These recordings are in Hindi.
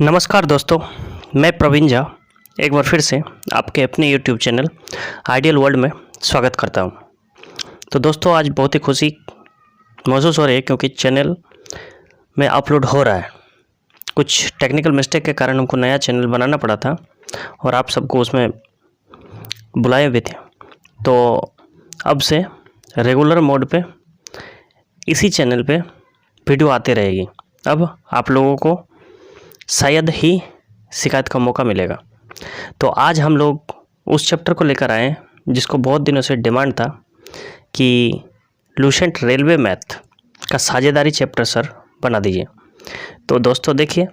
नमस्कार दोस्तों, मैं प्रवीण झा एक बार फिर से आपके अपने यूट्यूब चैनल आइडियल वर्ल्ड में स्वागत करता हूं। तो दोस्तों, आज बहुत ही खुशी महसूस हो रही है क्योंकि चैनल में अपलोड हो रहा है। कुछ टेक्निकल मिस्टेक के कारण हमको नया चैनल बनाना पड़ा था और आप सबको उसमें बुलाए हुए थे। तो अब से रेगुलर मोड पे इसी चैनल पे वीडियो आते रहेगी। अब आप लोगों को शायद ही शिकायत का मौका मिलेगा। तो आज हम लोग उस चैप्टर को लेकर आए हैं जिसको बहुत दिनों से डिमांड था कि लुसेंट रेलवे मैथ का साझेदारी चैप्टर सर बना दीजिए। तो दोस्तों देखिए,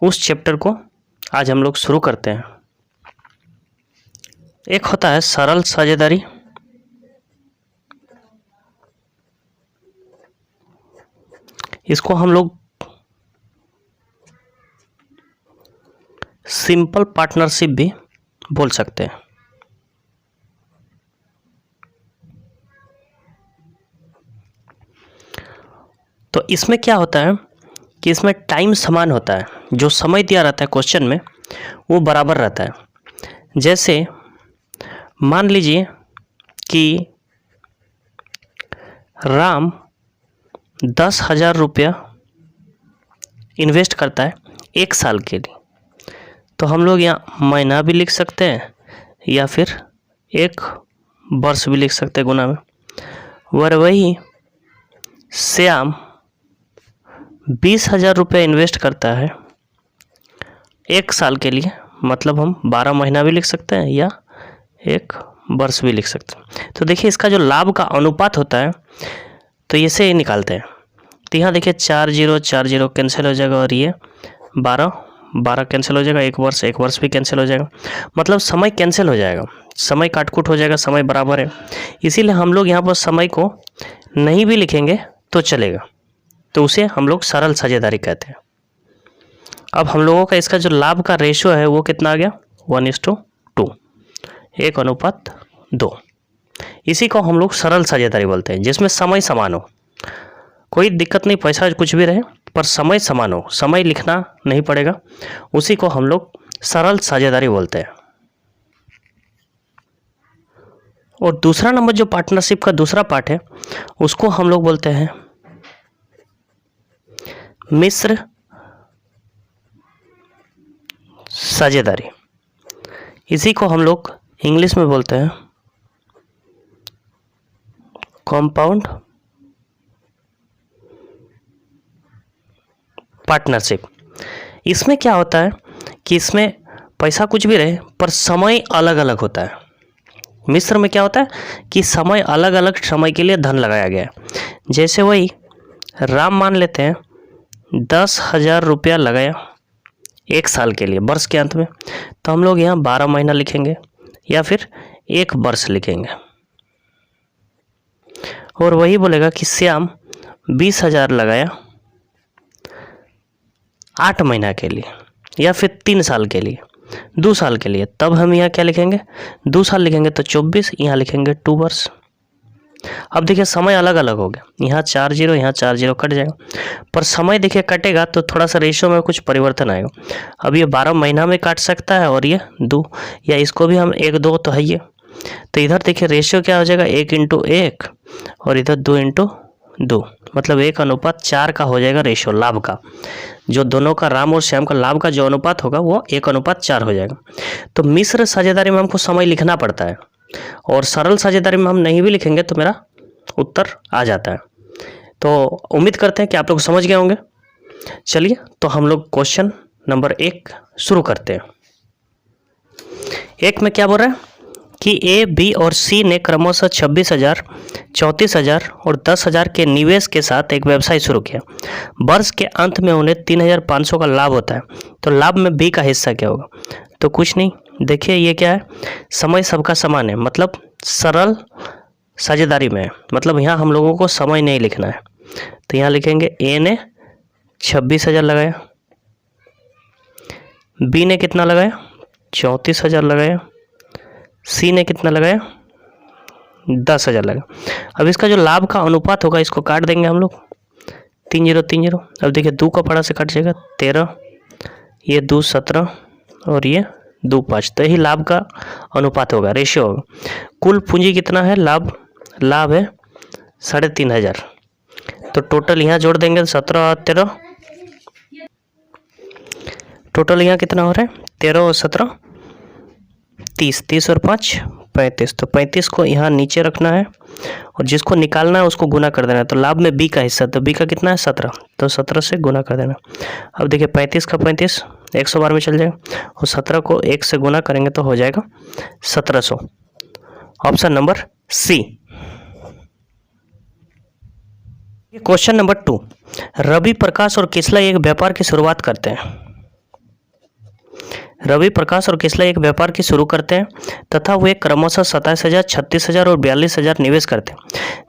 उस चैप्टर को आज हम लोग शुरू करते हैं। एक होता है सरल साझेदारी, इसको हम लोग सिंपल पार्टनरशिप भी बोल सकते हैं। तो इसमें क्या होता है कि इसमें टाइम समान होता है, जो समय दिया रहता है क्वेश्चन में वो बराबर रहता है। जैसे मान लीजिए कि राम 10,000 रुपया इन्वेस्ट करता है 1 साल के लिए। तो हम लोग यहाँ महीना भी लिख सकते हैं या फिर 1 वर्ष भी लिख सकते हैं गुना में। और वही श्याम 20,000 रुपये इन्वेस्ट करता है 1 साल के लिए, मतलब हम 12 महीना भी लिख सकते हैं या 1 वर्ष भी लिख सकते हैं। तो देखिए, इसका जो लाभ का अनुपात होता है तो इसे ही निकालते हैं। तो यहाँ देखिए 4 0 कैंसिल हो जाएगा और ये 12 कैंसिल हो जाएगा, 1 वर्ष भी कैंसिल हो जाएगा, मतलब समय कैंसिल हो जाएगा, समय काटकूट हो जाएगा, समय बराबर है। इसीलिए हम लोग यहाँ पर समय को नहीं भी लिखेंगे तो चलेगा, तो उसे हम लोग सरल साझेदारी कहते हैं। अब हम लोगों का इसका जो लाभ का रेशियो है वो कितना आ गया, 1:2, 1:2। इसी को हम लोग सरल साझेदारी बोलते हैं, जिसमें समय समान हो, कोई दिक्कत नहीं, पैसा कुछ भी रहे पर समय समान हो, समय लिखना नहीं पड़ेगा, उसी को हम लोग सरल साझेदारी बोलते हैं। और दूसरा नंबर जो पार्टनरशिप का दूसरा पार्ट है उसको हम लोग बोलते हैं मिश्र साझेदारी। इसी को हम लोग इंग्लिश में बोलते हैं कॉम्पाउंड पार्टनरशिप। इसमें क्या होता है कि इसमें पैसा कुछ भी रहे पर समय अलग अलग होता है। मिश्र में क्या होता है कि समय अलग अलग समय के लिए धन लगाया गया है। जैसे वही राम मान लेते हैं 10,000 रुपया लगाया 1 साल के लिए वर्ष के अंत में, तो हम लोग यहाँ 12 महीना लिखेंगे या फिर 1 वर्ष लिखेंगे। और वही बोलेगा कि श्याम 20,000 लगाया 8 महीना के लिए या फिर 3 साल के लिए, 2 साल के लिए, तब हम यहाँ क्या लिखेंगे, 2 साल लिखेंगे तो 24, यहाँ लिखेंगे 2 वर्ष। अब देखिए समय अलग अलग हो गया, यहाँ 4 0 यहाँ 4 0 कट जाएगा, पर समय देखिए कटेगा तो थोड़ा सा रेशियो में कुछ परिवर्तन आएगा। अब ये 12 महीना में काट सकता है और ये 2, या इसको भी हम 1 2 तो है ये। तो इधर देखिए रेशियो क्या हो जाएगा, 1:1 और इधर 2:2, मतलब 1:4 का हो जाएगा रेशियो लाभ का। जो दोनों का, राम और श्याम का लाभ का जो अनुपात होगा वो 1:4 हो जाएगा। तो मिश्र साझेदारी में हमको समय लिखना पड़ता है और सरल साझेदारी में हम नहीं भी लिखेंगे तो मेरा उत्तर आ जाता है। तो उम्मीद करते हैं कि आप लोग समझ गए होंगे। चलिए तो हम लोग क्वेश्चन नंबर 1 शुरू करते हैं। 1 में क्या बोल रहा है कि ए, बी और सी ने क्रमशः 26,000, 34,000 और 10,000 के निवेश के साथ एक व्यवसाय शुरू किया। वर्ष के अंत में उन्हें 3,500 का लाभ होता है। तो लाभ में बी का हिस्सा क्या होगा, तो कुछ नहीं। देखिए ये क्या है, समय सबका समान है, मतलब सरल साझेदारी में है, मतलब यहाँ हम लोगों को समय नहीं लिखना है। तो यहाँ लिखेंगे ए ने 26,000 लगाया, बी ने कितना लगाया 34,000 लगाया, सी ने कितना लगाया 10,000 लगा। अब इसका जो लाभ का अनुपात होगा इसको काट देंगे हम लोग, 3 0 3 0। अब देखिए 2 का फड़ा से कट जाएगा 13, ये 2.17 और ये 2.5, तो यही लाभ का अनुपात होगा, रेशियो होगा। कुल पूंजी कितना है, लाभ है 3,500, तो टोटल यहाँ जोड़ देंगे 17 और 13, टोटल यहाँ कितना हो रहा है 13 और 17 30, 30 और 5 35, तो 35 को यहाँ नीचे रखना है और जिसको निकालना है उसको गुना कर देना है। तो लाभ में बी का हिस्सा, तो बी का कितना है 17, तो 17 से गुना कर देना। अब देखिए 35 का 35 100 बार में चल जाएगा और 17 को 1 से गुना करेंगे तो हो जाएगा 1700। Option number C. Question number 2, Ravi Prakash और किसलय एक व्यापार की शुरुआत करते हैं। रवि प्रकाश और किसलय एक व्यापार की शुरू करते हैं तथा वे क्रमशः 27,000, 36,000 और 42,000 निवेश करते हैं।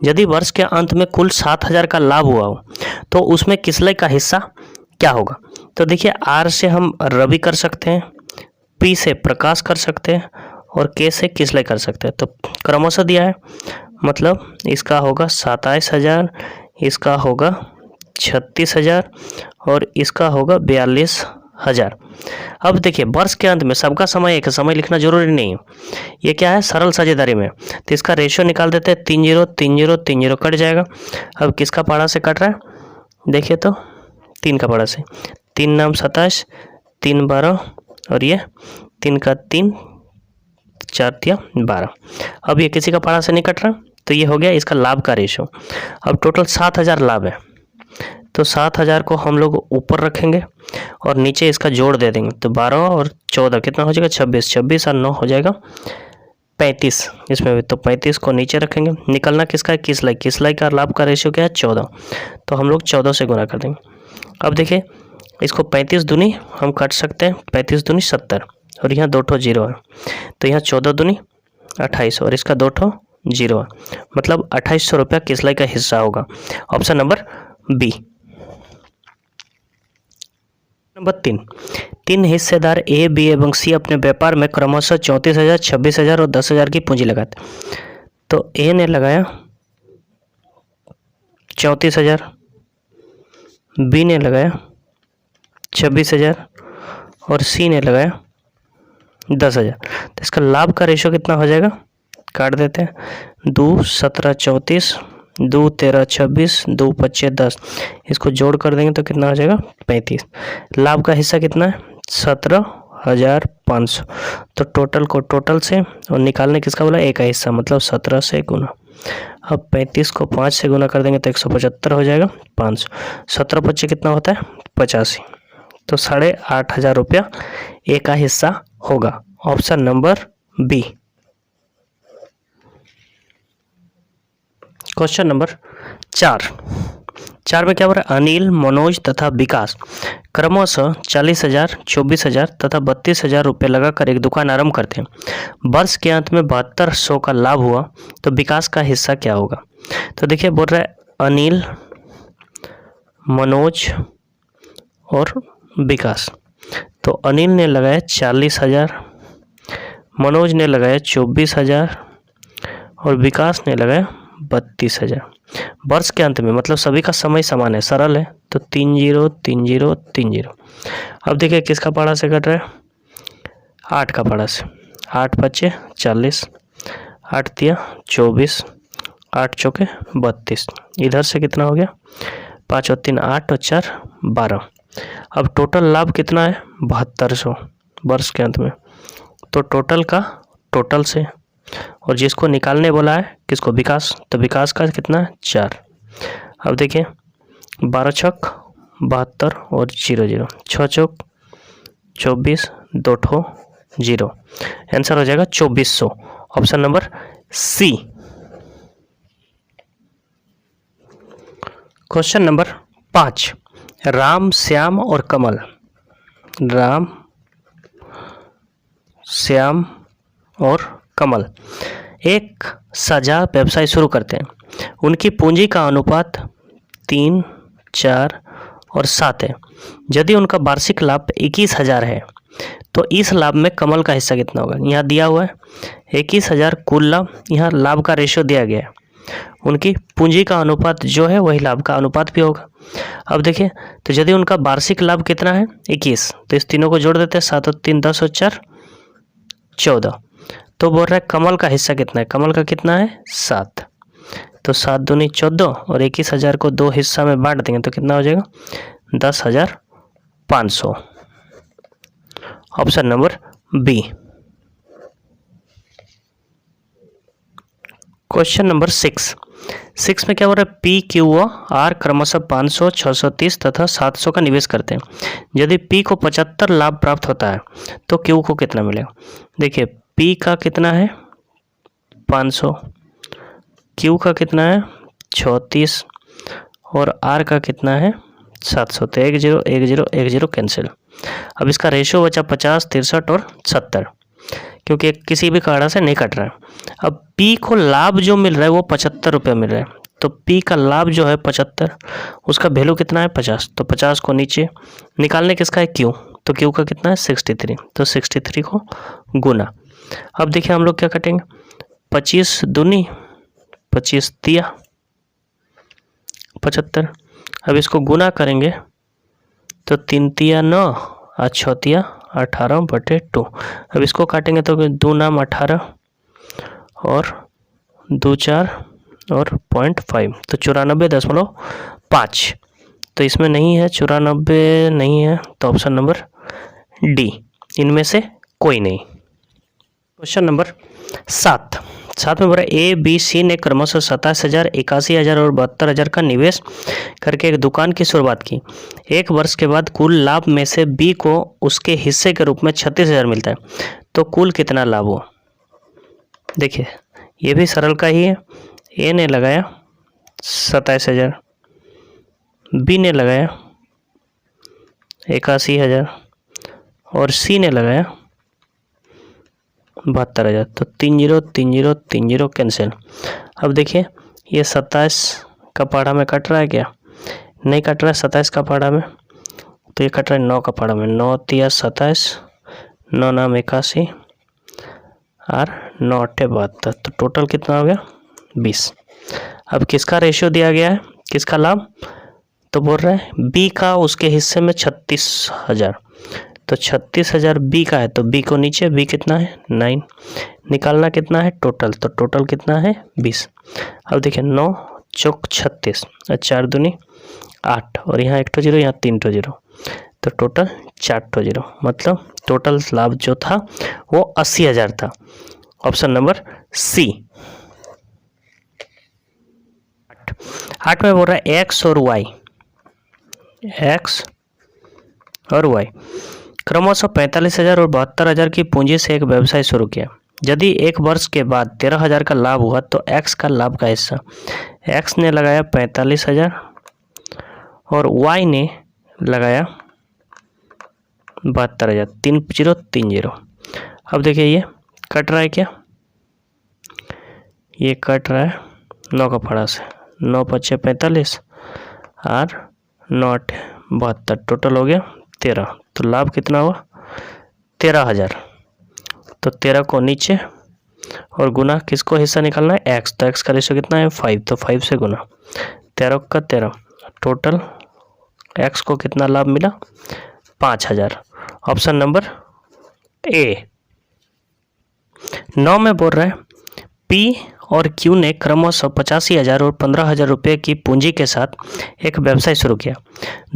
यदि वर्ष के अंत में कुल 7,000 का लाभ हुआ हो तो उसमें किसलय का हिस्सा क्या होगा। तो देखिए आर से हम रवि कर सकते हैं, पी से प्रकाश कर सकते हैं और के से किसलय कर सकते हैं। तो क्रमशः दिया है, मतलब इसका होगा 27,000, इसका होगा 36,000 और इसका होगा 42,000। अब देखिए वर्ष के अंत में सबका समय एक समय लिखना जरूरी नहीं है, ये क्या है सरल साझेदारी में, तो इसका रेशियो निकाल देते हैं 30 30 30 कट जाएगा। अब किसका पाड़ा से कट रहा है, देखिए तो 3 का पाड़ा से, 3 नाम 27, 3 12 और ये 3 का 3 4 तिया 12। अब ये किसी का पाड़ा से नहीं कट रहा, तो ये हो गया इसका लाभ का रेशियो। अब टोटल 7,000 लाभ है, तो 7,000 को हम लोग ऊपर रखेंगे और नीचे इसका जोड़ दे देंगे, तो 12 और 14 कितना हो जाएगा 26, 26 और 9 हो जाएगा 35 इसमें भी, तो 35 को नीचे रखेंगे। निकलना किसका है, किसलय, किसलय का लाभ का रेशियो क्या है 14, तो हम लोग 14 से गुना कर देंगे। अब देखिए इसको 35 दूनी हम काट सकते हैं, 35 दूनी 70 और यहाँ 2 ठो 0 है, तो यहाँ 14 दूनी 28 और इसका 2 ठो 0 है, मतलब 2800 रुपया किसलय का हिस्सा होगा। Option number B. नंबर 3, 3 हिस्सेदार ए, बी एवं सी अपने व्यापार में क्रमशः 34,000, 26,000 और 10,000 की पूंजी लगाते। तो ए ने लगाया 34,000, बी ने लगाया 26,000 और सी ने लगाया 10,000। तो इसका लाभ का रेशियो कितना हो जाएगा, काट देते हैं, 2 17 34, 2 13 26, 2 25 10, इसको जोड़ कर देंगे तो कितना हो जाएगा 35। लाभ का हिस्सा कितना है 17,500, तो टोटल को टोटल से और निकालने किसका बोला ए का हिस्सा, मतलब 17 से गुना। अब 35 को 5 से गुना कर देंगे तो 175 हो जाएगा 500, 17 25 कितना होता है 85, तो 8,500 रुपया ए का हिस्सा होगा। Option number B. Question number 4 में क्या हो रहा है, अनिल, मनोज तथा विकास क्रमशः 40,000, 24,000 तथा 32,000 रुपये लगाकर एक दुकान आरंभ करते हैं। वर्ष के अंत में 7200 का लाभ हुआ तो विकास का हिस्सा क्या होगा। तो देखिए बोल रहा है अनिल, मनोज और विकास, तो अनिल ने लगाया 40,000, मनोज ने लगाया 24,000 और विकास ने लगाया 32,000। वर्ष के अंत में मतलब सभी का समय समान है, सरल है, तो 30 30 30। अब देखिए किसका पाड़ा से कट रहा है, 8 का पाड़ा से, 8 5 40, 8 तिया 24, 8 चौके 32, इधर से कितना हो गया 5 और 3 8 और 4 12। अब टोटल लाभ कितना है 7200 वर्ष के अंत में, तो टोटल का टोटल से और जिसको निकालने बोला है किसको विकास, तो विकास का कितना है 4। अब देखिए 12 छक 72 और 0 0, 6 चौक 24, 2 ठो 0, आंसर हो जाएगा 2400। Option number C. Question number 5, Ram, Shyam और कमल, राम, श्याम और कमल एक साझा व्यवसाय शुरू करते हैं। उनकी पूंजी का अनुपात 3, 4 और 7 है। यदि उनका वार्षिक लाभ 21,000 है तो इस लाभ में कमल का हिस्सा कितना होगा। यहाँ दिया हुआ है 21,000 कुल लाभ, यहाँ लाभ का रेशियो दिया गया है, उनकी पूंजी का अनुपात जो है वही लाभ का अनुपात भी होगा। अब देखिए, तो यदि उनका वार्षिक लाभ कितना है 21, तो इस तीनों को जोड़ देते हैं, 7 और 3 10 और 4 14। तो बोल रहा है कमल का हिस्सा कितना है, कमल का कितना है 7, तो 7 दूनी 14 और 21,000 को 2 हिस्सा में बांट देंगे तो कितना हो जाएगा 10,500। Option number B. Question number 6 में क्या हो रहा है, पी क्यू व आर क्रमशः 500, 630 तथा 700 का निवेश करते हैं। यदि पी को 75 लाभ प्राप्त होता है तो क्यू को कितना मिलेगा। देखिए, पी का कितना है 500, क्यू का कितना है 36 और आर का कितना है 700। तो 1 0 1 0 1 0 कैंसिल। अब इसका रेशियो बचा 50, 63 और 70, क्योंकि किसी भी कारण से नहीं कट रहा है। अब पी को लाभ जो मिल रहा है वो 75 रुपये मिल रहा है, तो पी का लाभ जो है 75, उसका वैल्यू कितना है 50, तो 50 को नीचे निकालने किसका है क्यू, तो क्यू का कितना है 63, तो 63 को गुना। अब देखिए हम लोग क्या कटेंगे, 25 दूनी 25 तिया 75। अब इसको गुना करेंगे तो 3 तिया 9 और 6 तिया 18/2। अब इसको काटेंगे तो 2 नाम 18 और 2 4 और 0.5, तो 94.5। तो इसमें नहीं है 94, नहीं है, तो ऑप्शन नंबर डी, इनमें से कोई नहीं। क्वेश्चन नंबर 7 में बोला ए बी सी ने क्रमशः 27,000, 81,000 और 72,000 का निवेश करके एक दुकान की शुरुआत की। एक वर्ष के बाद कुल लाभ में से बी को उसके हिस्से के रूप में 36,000 मिलता है, तो कुल कितना लाभ हुआ। देखिए ये भी सरल का ही है। ए ने लगाया 27,000, बी ने लगाया 81,000 और सी ने लगाया 72,000, तो 3 0 3 0 3 0 कैंसिल। अब देखिए ये 27 का पहाड़ा में कट रहा है क्या, नहीं कट रहा है 27 का पहाड़ा में, तो ये कट रहा है 9 का पहाड़ा में, 9 तिया 27, 9 नाम 81 और 9 8 72, तो टोटल कितना हो गया 20। अब किसका रेशियो दिया गया है, किसका लाभ, तो बोल रहा है बी का उसके हिस्से में 36,000, तो 36,000 बी का है, तो बी को नीचे, बी कितना है 9, निकालना कितना है टोटल, तो टोटल कितना है 20। अब देखिए 9 चौक 36 और 4 दूनी 8 और यहाँ 1 0 यहाँ 3 0, तो टोटल 4 0, मतलब टोटल लाभ जो था वो 80,000 था। ऑप्शन नंबर सी। 8 में बोल रहा है एक्स और वाई, एक्स और वाई क्रमशः 45,000 और 72,000 की पूंजी से एक व्यवसाय शुरू किया। यदि एक वर्ष के बाद 13,000 का लाभ हुआ तो एक्स का लाभ का हिस्सा, एक्स ने लगाया 45,000 और वाई ने लगाया 72,000, 3 0 3 0। अब देखिए ये कट रहा है क्या, ये कट रहा है 9 का पहाड़ा से, 9 5 45 और 9 8 72, टोटल हो गया 13, तो लाभ कितना हुआ 13,000, तो 13 को नीचे और गुना किसको हिस्सा निकालना है एक्स, तो एक्स का रेशियो कितना है 5, तो 5 से गुना 13 का 13, टोटल एक्स को कितना लाभ मिला 5,000। Option number A. 9 में बोल रहा है पी और क्यू ने क्रमशः 85,000 और 15,000 रुपये की पूंजी के साथ एक व्यवसाय शुरू किया।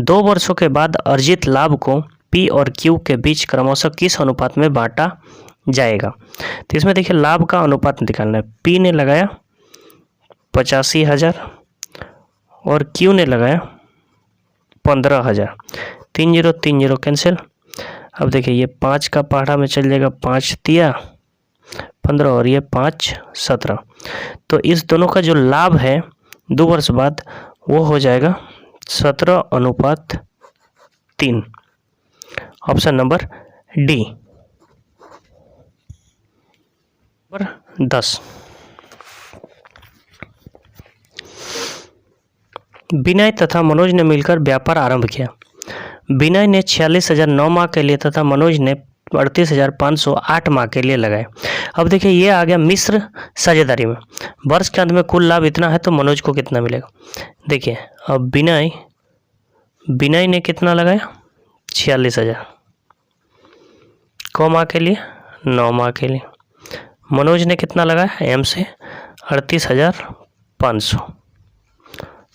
2 वर्षों के बाद अर्जित लाभ को पी और क्यू के बीच क्रमशः किस अनुपात में बांटा जाएगा। तो इसमें देखिए लाभ का अनुपात निकालना है। पी ने लगाया 85,000 और क्यू ने लगाया 15,000, 3 0 3 0 कैंसिल। अब देखिए ये 5 का पहाड़ा में चल जाएगा, 5 तिया 15 और ये 5 17, तो इस दोनों का जो लाभ है 2 वर्ष बाद वो हो जाएगा 17:3। Option number D. नंबर 10, विनय तथा मनोज ने मिलकर व्यापार आरंभ किया। विनय ने 46,000 9 माह के लिए तथा मनोज ने 38,500 8 माह के लिए लगाए। अब देखिए ये आ गया मिश्र साझेदारी में। वर्ष के अंत में कुल लाभ इतना है तो मनोज को कितना मिलेगा। देखिए अब विनय विनय ने कितना लगाया 46,000। क माह के लिए 9 माह के लिए। मनोज ने कितना लगाया एम से 38,500।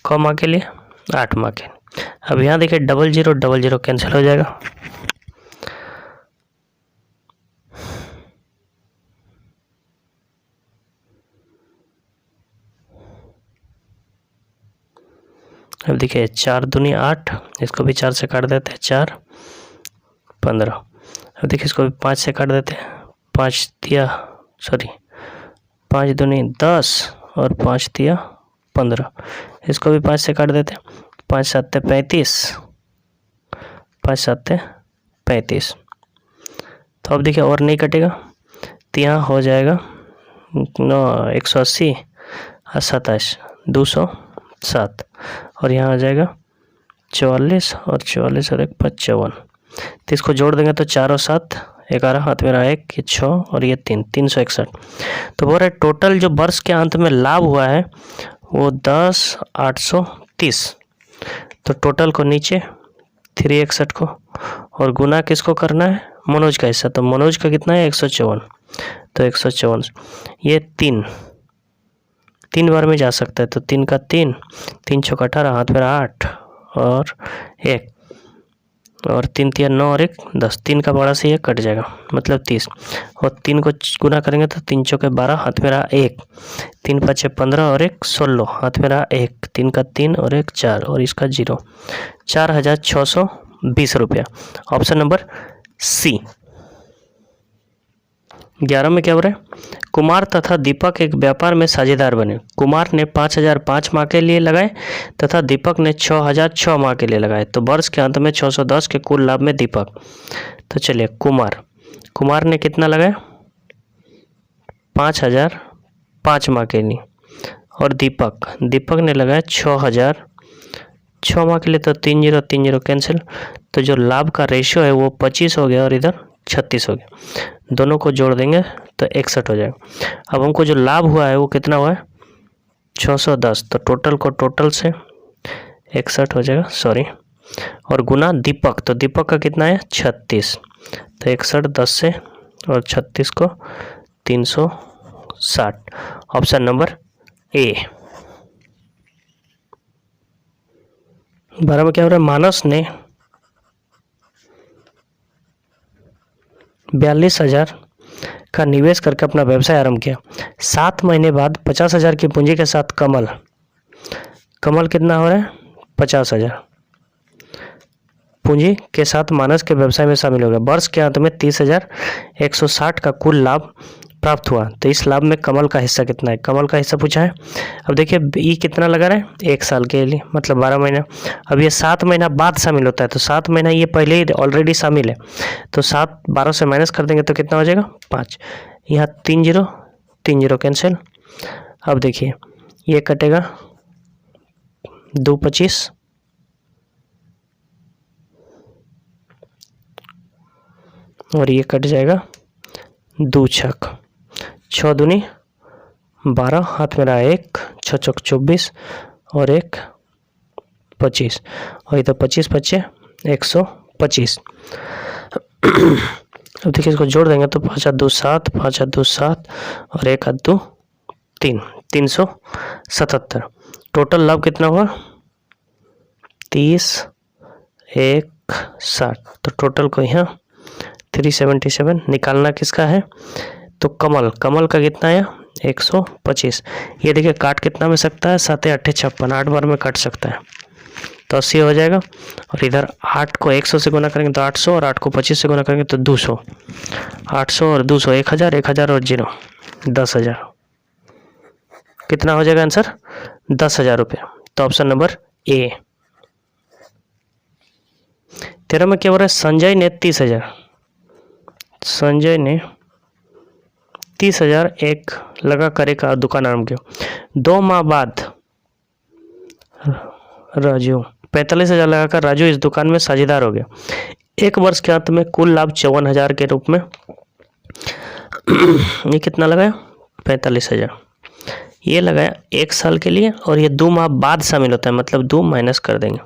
क माह के लिए 8 माह के लिए। अब यहाँ देखिए 00 कैंसिल हो जाएगा। अब देखिए 4 दूनी 8, इसको भी 4 से काट देते हैं, 4 15। अब देखिए इसको भी 5 से काट देते हैं, 5 दूनी 10 और 5 दिया 15। इसको भी 5 से काट देते हैं, 5 7 35, 5 7 35। तो अब देखिए और नहीं कटेगा, तो यहाँ हो जाएगा 180 और 27 207, और यहाँ आ जाएगा 44 और 44 और 1 55। तो इसको जोड़ देंगे तो 4 और 7 11, हाथ में रहा 1, ये 6 और ये 3, 361। तो बोल रहे टोटल जो वर्ष के अंत में लाभ हुआ है वो 10,830। तो टोटल को नीचे 361 को और गुना किसको करना है मनोज का हिस्सा, तो मनोज का कितना है 154। तो 154 ये 3 बार में जा सकता है, तो 3 का 3, 3 छक्का 18, हाथ में रहा 8 और 1 और 3 3 9 और 1 10। 3 का बड़ा से ये कट जाएगा मतलब 30, और 3 को गुना करेंगे तो 3 चौके 12, हाथ में रहा 1, 3 5 15 और 1 16, हाथ में रहा 1, 3 का 3 और 1 4 और इसका 0, 4,620 रुपया। ऑप्शन नंबर सी। 11 में क्या हो रहा है, कुमार तथा दीपक एक व्यापार में साझेदार बने। कुमार ने 5,000 5 माह के लिए लगाए तथा दीपक ने 6,000 6 माह के लिए लगाए। तो वर्ष के अंत में 610 के कुल लाभ में दीपक, तो चलिए कुमार ने कितना लगाया 5,000 5 माह के लिए, और दीपक ने लगाया 6,000 6 माह के लिए। तो 30 कैंसिल, तो जो लाभ का रेशियो है वो 25 हो गया और इधर 36 हो गया। दोनों को जोड़ देंगे तो 61 हो जाएगा। अब हमको जो लाभ हुआ है वो कितना हुआ है 610, तो टोटल को टोटल से 61 हो जाएगा, सॉरी, और गुना दीपक, तो दीपक का कितना है 36, तो 61 10 से और 36 को 360। Option number A. 12 में क्या हो रहा है, मानस ने 42,000 का निवेश करके अपना व्यवसाय आरंभ किया। 7 महीने बाद 50,000 की पूंजी के साथ कमल कितना हो रहा है 50,000 पूंजी के साथ मानस के व्यवसाय में शामिल हो गया। वर्ष के अंत में 30,160 का कुल लाभ प्राप्त हुआ। तो इस लाभ में कमल का हिस्सा कितना है, कमल का हिस्सा पूछा है। अब देखिए ये कितना लगा रहा है 1 साल के लिए, मतलब 12 महीना। अब ये 7 महीना बाद शामिल होता है, तो 7 महीना ये पहले ही ऑलरेडी शामिल है, तो 7 12 से माइनस कर देंगे तो कितना हो जाएगा 5। यहाँ 30 कैंसिल। अब देखिए ये कटेगा 2 25 और ये कट जाएगा 2 छक 6 दूनी 12, हाथ में रहा 1, 6 चौक 24 और 1 25, और इधर 25 25 125। अब देखिए इसको जोड़ देंगे तो 5 2 7, 5 2 7 और 1 2 3, 377। टोटल लाभ कितना हुआ 30 1 60। तो टोटल को यहाँ 377 निकालना किसका है, तो कमल का कितना है 125। ये देखिए काट कितना में सकता है 7 8 56, 8 बार में काट सकता है, तो 80 हो जाएगा। और इधर 8 को 100 से गुना करेंगे तो 800, और 8 को 25 से गुना करेंगे तो 200, 800 और 200 1000, 1000 और 0 10,000। कितना हो जाएगा आंसर 10,000 रुपये। तो ऑप्शन नंबर ए। 13 में क्या हो रहा है, संजय ने 30,000 एक लगा कर एक दुकान आरंभ किया। 2 माह बाद राजू 45,000 लगाकर राजू इस दुकान में साझेदार हो गया। 1 वर्ष के अंत में कुल लाभ 54,000 के रूप में ये कितना लगाया 45,000। ये लगाया 1 साल के लिए और ये 2 माह बाद शामिल होता है, मतलब 2 माइनस कर देंगे।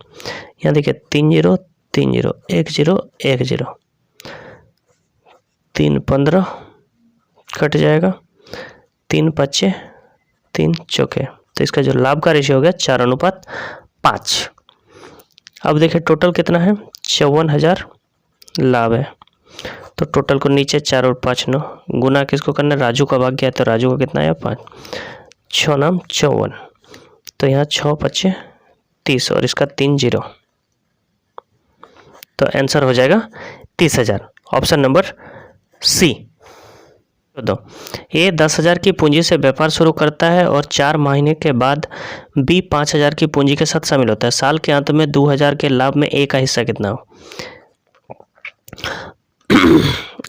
यहाँ देखिए 3 0 3 0 1 0 1 0 3 15 कट जाएगा, 3 5 3 चौके। तो इसका जो लाभ का रेशियो हो गया 4:5। अब देखिए टोटल कितना है, 54,000 लाभ है। तो टोटल को नीचे 4 और 5 9 गुना किसको करना है, राजू का भाग गया, तो राजू का कितना है 5, 6 नाम 54। तो यहाँ 6 5 30 और इसका 3 0, तो आंसर हो जाएगा 30,000। Option number C. दो, ए 10,000 की पूंजी से व्यापार शुरू करता है और 4 महीने के बाद बी 5,000 की पूंजी के साथ शामिल होता है। साल के अंत में 2,000 के लाभ में ए का हिस्सा कितना हो।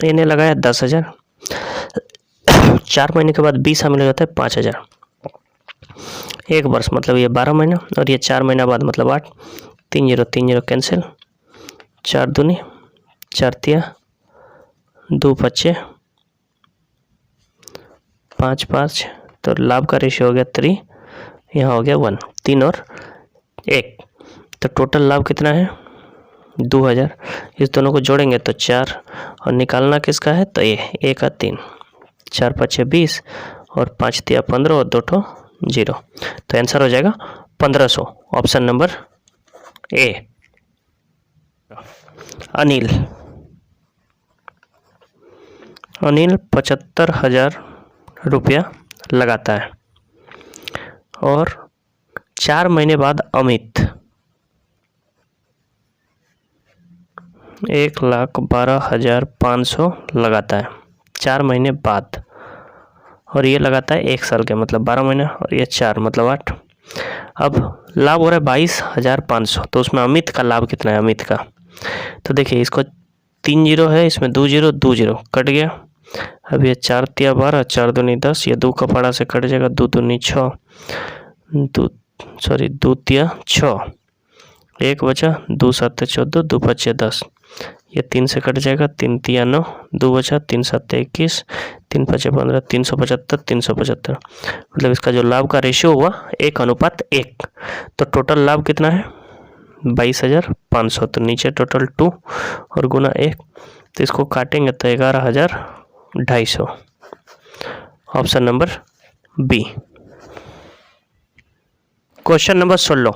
ए ने लगाया 10,000, 4 महीने के बाद बी शामिल हो जाता है 5,000। 1 वर्ष मतलब ये 12 महीना और ये 4 महीना बाद मतलब 8। 3 0 3 0 कैंसिल, 4 दूनी 4 तिया 2 5 5 5, तो लाभ का रेशियो हो गया 3, यहाँ हो गया 1, 3 और 1। तो टोटल लाभ कितना है 2,000। इस दोनों को जोड़ेंगे तो 4 और निकालना किसका है, तो ए का 3, 4 5 20 और 5 तिया 15 और 2 ठो 0। तो आंसर हो जाएगा 1500। Option number A. अनिल 75,000 रुपया लगाता है और 4 महीने बाद अमित 1,12,500 लगाता है 4 महीने बाद, और ये लगाता है 1 साल के मतलब 12 महीना और ये 4 मतलब 8। अब लाभ हो रहा है 22,500, तो उसमें अमित का लाभ कितना है, अमित का तो देखिए इसको 3 0 है, इसमें 2 0 2 0 कट गया। अब ये 4 तिया 12 4 दूनी 10, ये 2 का पाड़ा से कट जाएगा, 2 दूनी 6 2 तिया 6, 1 बचा, 2 7 14 2 5 10, ये 3 से कट जाएगा, 3 तिया 9 2 बचा, 3 7 21 3 5 15 375 375, मतलब इसका जो लाभ का रेशियो हुआ 1:1। तो टोटल लाभ कितना है 22,500। तो नीचे टोटल 2 और गुना 1, तो इसको काटेंगे तो 11,250। Option number B. Question number 16,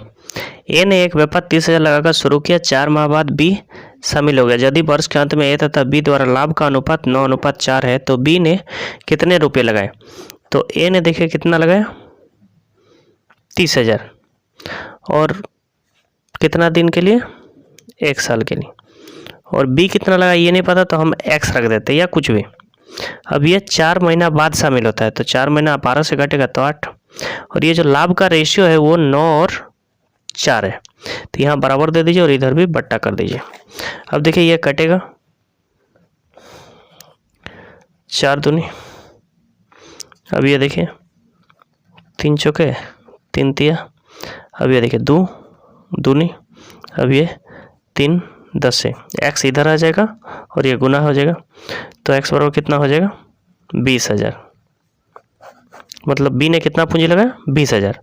A ने एक व्यापार 30,000 लगाकर शुरू किया, 4 माह बाद बी शामिल हो गया। यदि वर्ष के अंत में ए तथा बी द्वारा लाभ का अनुपात 9:4 है तो बी ने कितने रुपए लगाए। तो ए ने देखिए कितना लगाया 30,000 और कितना दिन के लिए 1 साल के लिए, और बी कितना लगा ये नहीं पता तो हम एक्स रख देते या कुछ भी। अब ये 4 महीना बाद शामिल होता है, तो 4 महीना 12 से घटेगा तो 8, और ये जो लाभ का रेशियो है वो 9 और 4 है, तो यहाँ बराबर दे दीजिए और इधर भी बट्टा कर दीजिए। अब देखिए ये कटेगा 4 दूनी, अब ये देखिए 3 चौके 3 तिया, अब ये देखिए 2 दूनी, अब ये 3 10 से एक्स इधर आ जाएगा और ये गुना हो जाएगा, तो एक्स बराबर कितना हो जाएगा 20,000, मतलब बी ने कितना पूंजी लगाया 20,000।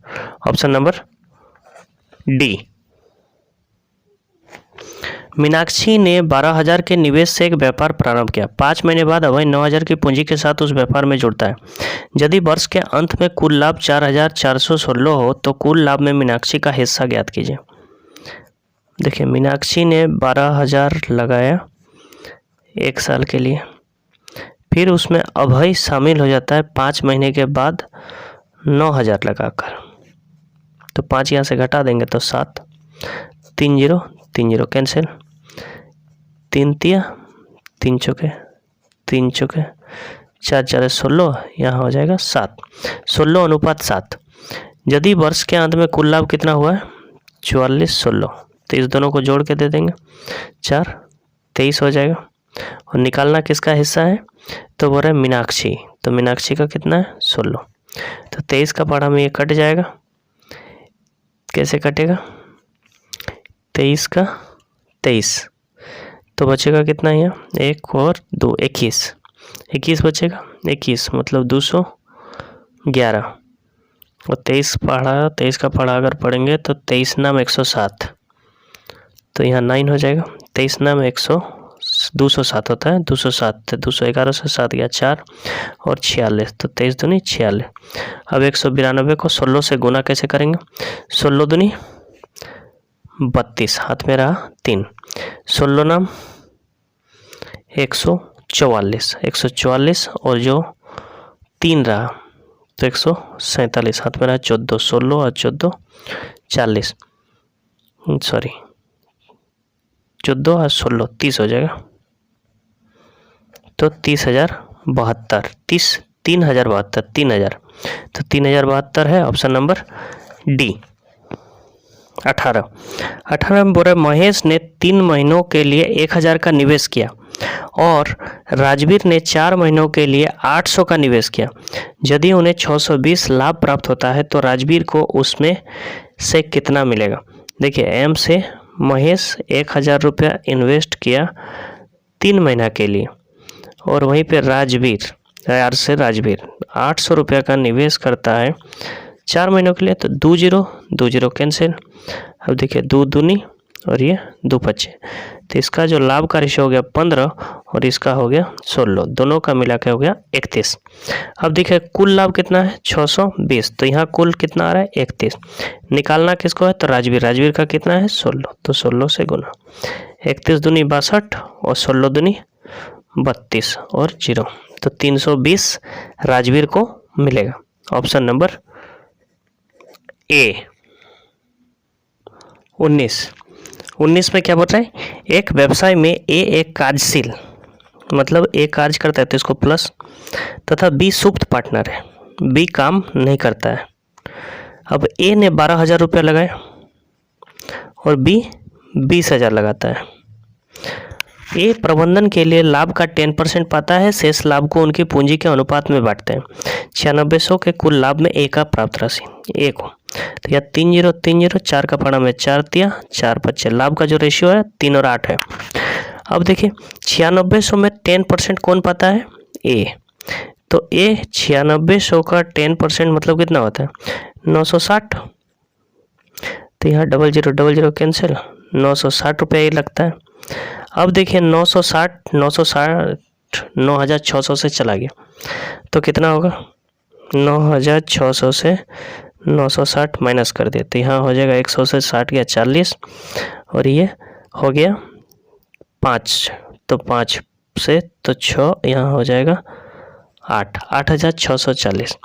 Option number D. मीनाक्षी ने 12,000 के निवेश से एक व्यापार प्रारंभ किया। 5 महीने बाद अभय 9,000 की पूंजी के साथ उस व्यापार में जुड़ता है। यदि वर्ष के अंत में कुल लाभ 4,416 हो तो कुल लाभ में मीनाक्षी का हिस्सा ज्ञात कीजिए। देखिए मीनाक्षी ने 12,000 लगाया 1 साल के लिए, फिर उसमें अभय शामिल हो जाता है 5 महीने के बाद 9,000 लगाकर, तो 5 यहाँ से घटा देंगे तो 7, 3 0 3 0 कैंसिल, 3 तिया 3 चौके 3 चौके 4 4 16, यहाँ हो जाएगा 7, 16:7। यदि वर्ष के अंत में कुल लाभ कितना हुआ है 4416, तो इस दोनों को जोड़ के दे देंगे 4 23 हो जाएगा, और निकालना किसका हिस्सा है तो बोल रहे हैं मीनाक्षी, तो मीनाक्षी का कितना है 16, तो 23 का पारा में ये कट जाएगा, कैसे कटेगा 23 का 23, तो बचेगा कितना यहाँ 1 और 2 21 बचेगा, 21 मतलब 211, और 23 पढ़ा, 23 का पढ़ा अगर पढ़ेंगे तो 23 नाम 107, तो यहाँ 9 हो जाएगा। 23 नाम 207 होता है, 207 तो 211 से 7 गया 4 और 46, तो 23 दूनी 46। अब 192 को 16 से गुना कैसे करेंगे? 16 दूनी 32, हाथ में रहा 3, 16 नाम 144, 144 और जो 3 रहा तो 147, हाथ में रहा 14, 16 और 14 40, सॉरी 14 और 16 30 हो जाएगा, तो 30,072, 30,072, 3000, तो 3072 है ऑप्शन नंबर डी। 18 में बोल रहा है महेश ने 3 महीनों के लिए 1000 का निवेश किया और राजवीर ने 4 महीनों के लिए 800 का निवेश किया। यदि उन्हें 620 लाभ प्राप्त होता है तो राजवीर को उसमें से कितना मिलेगा? देखिए एम से महेश 1000 रुपया इन्वेस्ट किया 3 महीना के लिए और वहीं पे राजवीर, आर से राजवीर 800 रुपया का निवेश करता है 4 महीनों के लिए, तो 2 0 कैंसिल। अब देखिए 2 दूनी और ये 2 25, तो इसका जो लाभ का रेशो हो गया 15 और इसका हो गया 16, दोनों का मिला के हो गया 31। अब देखिए कुल लाभ कितना है 620, तो यहाँ कुल कितना आ रहा है 31। निकालना किसको है? तो राजवीर का कितना है 16, तो 16 से गुना 31 दूनी 62 और 16 दूनी 32 और 0, तो 320 राजवीर को मिलेगा। Option number A. 19 में क्या बोल रहा है? एक व्यवसाय में ए एक कार्यशील, मतलब ए कार्य करता है तो इसको प्लस, तथा बी सुप्त पार्टनर है, बी काम नहीं करता है। अब ए ने 12,000 रुपया लगाया और बी 20,000 लगाता है। ए प्रबंधन के लिए लाभ का 10% पाता है, शेष लाभ को उनकी पूंजी के अनुपात में बांटते हैं। 9600 के कुल लाभ में ए का प्राप्त राशि ए को, तो यह 3 0 3 0, 4 का पढ़ा में 4 तिया 4 25, लाभ का जो रेशियो है 3 और 8 है। अब देखिए 9600 में 10% कौन पाता है? ए, तो ए 9600 का 10% मतलब कितना होता है 960, तो यहाँ 00 कैंसिल, 960 रुपया ये लगता है। अब देखिए 960 9,600 से चला गया तो कितना होगा 9,600 से 960 माइनस कर दिया, तो यहाँ हो जाएगा 100 से 60 गया 40 और ये हो गया 5, तो 5 से तो 6, यहाँ हो जाएगा 8,640।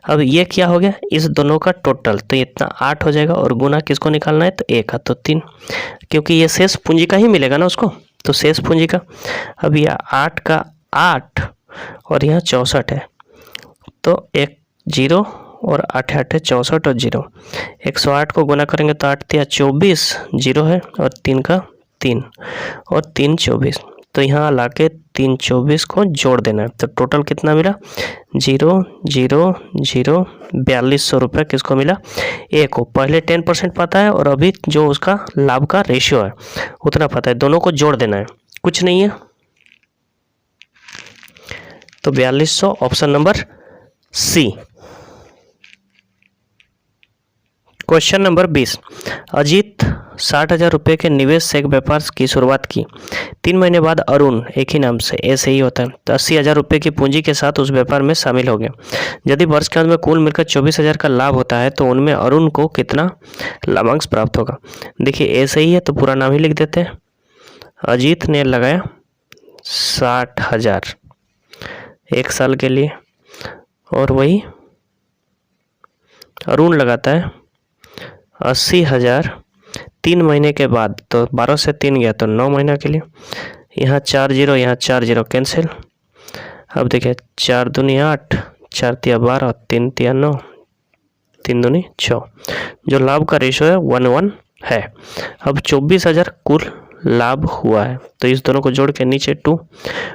अब ये क्या हो गया इस दोनों का टोटल, तो इतना 8 हो जाएगा और गुना किसको निकालना है तो ए का, तो 3, क्योंकि ये शेष पूंजी का ही मिलेगा ना उसको, तो शेष पूंजी का। अब यह 8 का 8 और यहाँ 64 है, तो 1 0 और 8 8 है 64 और 0, 108 को गुना करेंगे तो 8 तिया 24, 0 है और 3 का 3 और 3 24, तो यहाँ लाके 3 24 को जोड़ देना है, तो टोटल कितना मिला 0 0 0 4200 रुपये किसको मिला ए को। पहले 10% पाता है और अभी जो उसका लाभ का रेशियो है उतना पता है, दोनों को जोड़ देना है, कुछ नहीं है, तो 4200 option number C. Question number 20, Ajit 60,000 रुपये के निवेश से एक व्यापार की शुरुआत की। 3 महीने बाद अरुण, एक ही नाम से ऐसे ही होता है, तो 80,000 रुपये की पूंजी के साथ उस व्यापार में शामिल हो गए। यदि वर्ष के अंत में कुल मिलकर 24,000 का लाभ होता है तो उनमें अरुण को कितना लाभांश प्राप्त होगा? देखिए ऐसे ही है तो पूरा नाम ही लिख देते हैं। अजीत ने लगाया 60,000 1 साल के लिए और वही अरुण लगाता है 80,000 3 महीने के बाद, तो 12 से 3 गया तो 9 महीना के लिए, यहाँ 4 0 यहाँ 4 0 कैंसिल। अब देखिए 4 दूनी 8 4 तिया 12 3 तिया 9 3 दूनी 6, जो लाभ का रेशो है 1:1 है। अब 24,000 कुल लाभ हुआ है, तो इस दोनों को जोड़ के नीचे 2।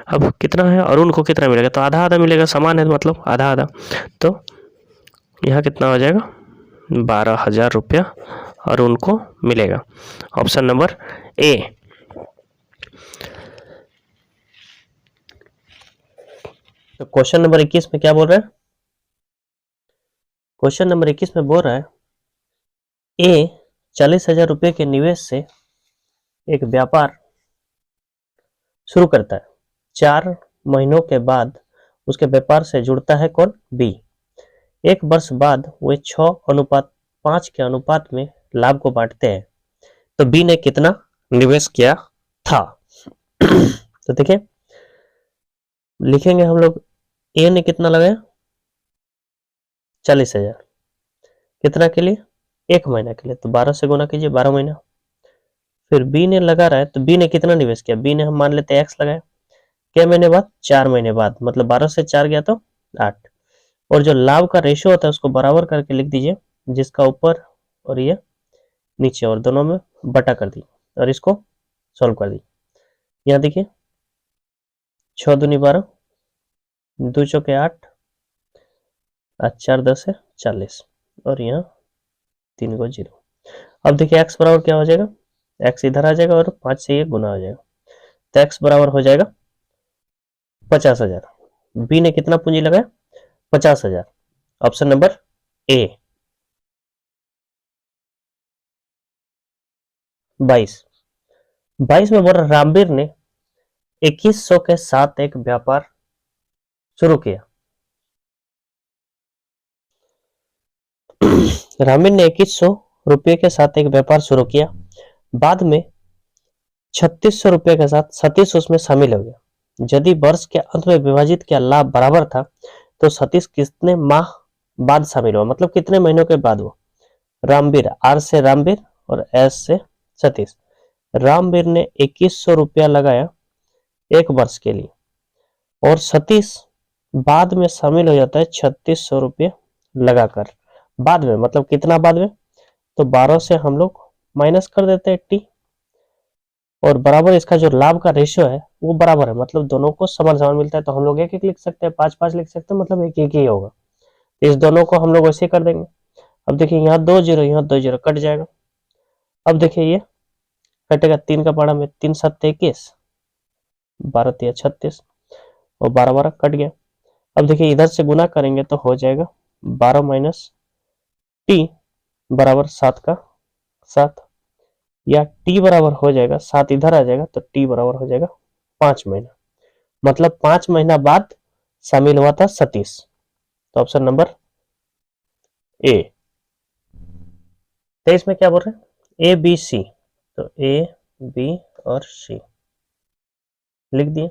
अब कितना है अरुण को कितना मिलेगा, तो आधा आधा मिलेगा, समान है मतलब आधा आधा, तो यहाँ कितना हो जाएगा 12,000 रुपया अरुण को मिलेगा। Option number A. तो क्वेश्चन नंबर 21 में क्या बोल रहे हैं? क्वेश्चन नंबर 21 में बोल रहा है ए 40,000 रुपये के निवेश से एक व्यापार शुरू करता है। 4 महीनों के बाद उसके व्यापार से जुड़ता है कौन? बी। 1 वर्ष बाद वे 6:5 के अनुपात में लाभ को बांटते हैं, तो बी ने कितना निवेश किया था? तो देखिए लिखेंगे हम लोग, ए ने कितना लगाया? 40,000। कितना के लिए? 1 महीना के लिए, तो 12 से गुना कीजिए, 12 महीना। फिर बी ने लगा रहा है, तो बी ने कितना निवेश किया? बी ने हम मान लेते हैं एक्स लगाया। क्या महीने बाद? 4 महीने बाद, मतलब 12 से 4 गया तो 8। और जो लाभ का रेशियो होता है उसको बराबर करके लिख दीजिए, जिसका ऊपर और ये नीचे, और दोनों में बटा कर दी, और इसको सॉल्व कर दी। यहाँ देखिए 6 दूनी 12, 2 चौके 8, 4 10 है 40, और यहाँ 3 को 0। अब देखिए x बराबर क्या हो जाएगा? x इधर आ जाएगा और 5 से ये गुना हो जाएगा, तो x बराबर हो जाएगा 50,000। बी ने कितना पूंजी लगाया? 50,000। Option number A. 22 में बोल रहा रामवीर ने 2100 के साथ एक व्यापार शुरू किया। रामवीर ने 2100 रुपये के साथ एक व्यापार शुरू किया। बाद में 3600 रुपये के साथ सतीश उसमें शामिल हो गया। यदि वर्ष के अंत में विभाजित किया लाभ बराबर था, तो सतीश कितने माह बाद शामिल हुआ? मतलब कितने महीनों के बाद वो? रामवीर, आर से रामवीर और एस से सतीश। रामवीर ने 2100 रुपया लगाया 1 वर्ष के लिए, और सतीश बाद में शामिल हो जाता है 3600 रुपये लगाकर। बाद में मतलब कितना बाद में? तो 12 से हम लोग माइनस कर देते हैं टी, और बराबर इसका जो लाभ का रेशियो है वो बराबर है, मतलब दोनों को समान समान मिलता है, तो हम लोग 1-1 लिख सकते हैं, 5-5 लिख सकते हैं, मतलब 1-1 ही होगा। इस दोनों को हम लोग वैसे कर देंगे। अब देखिए यहाँ 2 0, यहाँ 2 0 कट जाएगा। अब देखिए ये कटेगा, 3 का पाड़ा में 3 7 21, 12 3 36, और 12 12 कट गया। अब देखिए इधर से गुना करेंगे तो हो जाएगा 12 माइनस टी बराबर 7 का 7, या टी बराबर हो जाएगा 7 इधर आ जाएगा, तो टी बराबर हो जाएगा 5 महीना। मतलब 5 महीना बाद शामिल हुआ था सतीश। तो ऑप्शन नंबर ए। 23 में क्या बोल रहे हैं? ए बी सी, तो ए बी और सी लिख दिए।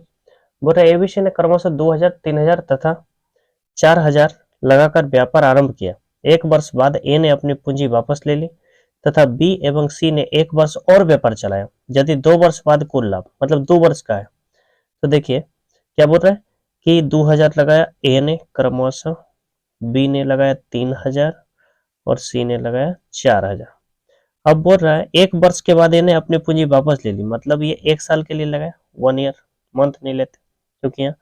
बोल रहे एबीसी ने क्रमशः 2000, 3000 तथा 4000 लगाकर व्यापार आरंभ किया। 1 वर्ष बाद ए ने अपनी पूंजी वापस ले ली तथा बी एवं सी ने 1 वर्ष और व्यापार चलाया। यदि 2 वर्ष बाद कुल लाभ, मतलब 2 वर्ष का है, तो देखिए क्या बोल रहा है कि 2000 लगाया ए ने क्रमशः, बी ने लगाया 3000 और सी ने लगाया 4000। अब बोल रहा है 1 वर्ष के बाद इन्हें अपनी पूंजी वापस ले ली, मतलब ये 1 साल के लिए लगाया, 1 ईयर, मंथ नहीं लेते क्योंकि यहाँ।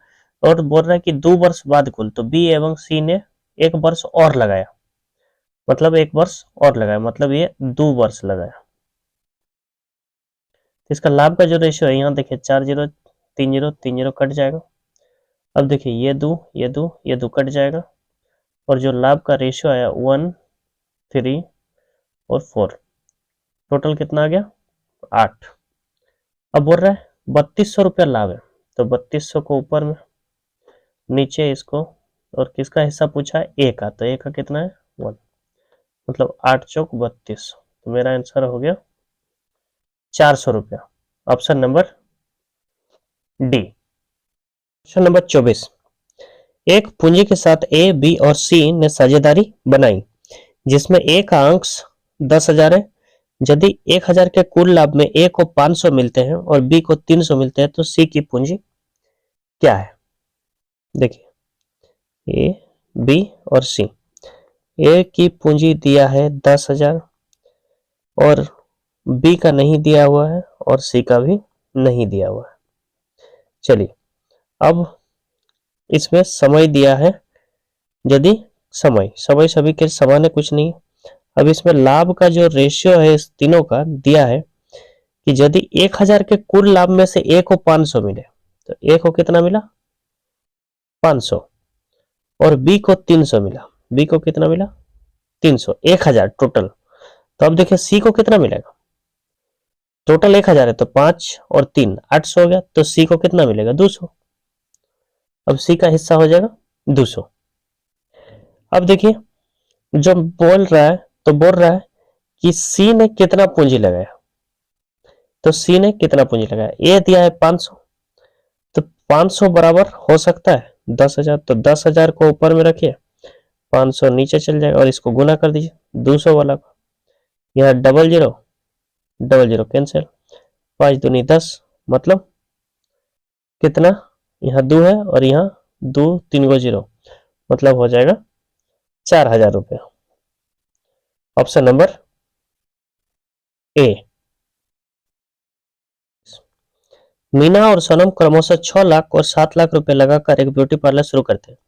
और बोल रहा है कि 2 वर्ष बाद कुल, तो बी एवं सी ने 1 वर्ष और लगाया, मतलब 1 वर्ष और लगाया, मतलब ये 2 वर्ष लगाया। इसका लाभ का जो रेशियो है यहाँ देखिए 4 0 3 0 3 0 कट जाएगा। अब देखिए ये 2 ये 2 ये 2 कट जाएगा, और जो लाभ का रेशियो आया 1 3 और 4, टोटल कितना आ गया? 8। अब बोल रहा है 3200 रुपया लाभ है, तो 3200 को ऊपर में, नीचे इसको, और किसका हिस्सा पूछा है? ए का, तो ए का कितना है? 1, मतलब 8 चौक 32, तो मेरा आंसर हो गया 400 रुपया। Option number D. Question number 24, एक पूंजी के साथ ए बी और सी ने साझेदारी बनाई जिसमें ए का अंश 10,000 है। यदि 1,000 के कुल लाभ में ए को 500 मिलते हैं और बी को 300 मिलते हैं, तो सी की पूंजी क्या है? देखिए ए बी और सी, ए की पूंजी दिया है 10,000 और बी का नहीं दिया हुआ है और सी का भी नहीं दिया हुआ है। चलिए अब इसमें समय दिया है, यदि समय सभी के समान है, कुछ नहीं। अब इसमें लाभ का जो रेशियो है इस तीनों का दिया है कि यदि 1,000 के कुल लाभ में से ए को 500 मिले, तो ए को कितना मिला? 500, और बी को 300 मिला, बी को कितना मिला? 300, 1000 टोटल। तो अब देखिए सी को कितना मिलेगा, टोटल 1000 है तो 5 और 3 800 हो गया, तो सी को कितना मिलेगा 200। अब सी का हिस्सा हो जाएगा 200। अब देखिए जो बोल रहा है तो बोल रहा है कि सी ने कितना पूंजी लगाया, तो सी ने कितना पूंजी लगाया, ए दिया है 500, तो 500 बराबर हो सकता है 10,000, तो 10,000 को ऊपर में रखिए, 500 नीचे चल जाएगा और इसको गुना कर दीजिए 200 वाला को, यहाँ डबल जीरो कैंसिल, 5 दूनी 10, मतलब कितना, यहाँ 2 है और यहाँ 2 3 गो जीरो, मतलब हो जाएगा 4,000 रुपये। Option number A. मीना और सोनम क्रमशः 6 लाख और 7 लाख रुपए लगाकर एक ब्यूटी पार्लर शुरू करते हैं।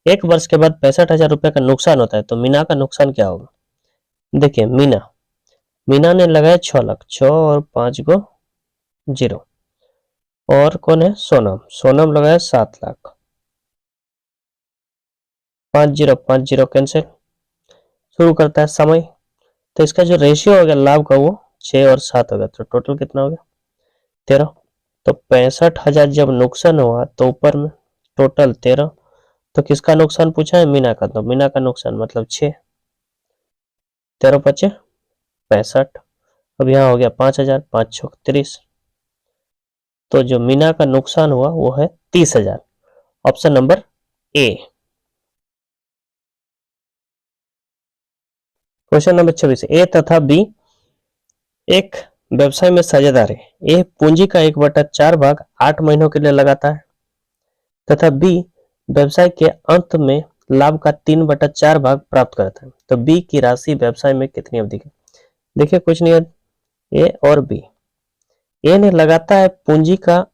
एक वर्ष के बाद 65,000 रुपए का नुकसान होता है, तो मीना का नुकसान क्या होगा। देखिए मीना ने लगाया 6 लाख, 6 और 5 को जीरो, और कौन है सोनम लगाया 7 लाख, 5 जीरो कैंसिल, शुरू करता है समय, तो इसका जो रेशियो हो गया लाभ का वो 6 और 7 हो गया, तो टोटल कितना हो गया 13। तो 65,000 जब नुकसान हुआ तो ऊपर में टोटल 13, तो किसका नुकसान पूछा है, मीना का, तो मीना का नुकसान मतलब 6, 13 पचे 65, अब यहाँ हो गया 5,000, 5 6 30, तो जो मीना का नुकसान हुआ वो है 30,000। Option number A. Question number 26, ए तथा बी एक व्यवसाय में साझेदार है। ए पूंजी का 1/4 भाग 8 महीनों के लिए लगाता है तथा बी व्यवसाय के अंत में लाभ का 3/4 भाग प्राप्त करता है, तो बी की राशि व्यवसाय में कितनी अवधि की। देखिए कुछ नहीं है, ए और बी, ए ने लगाता है पूंजी का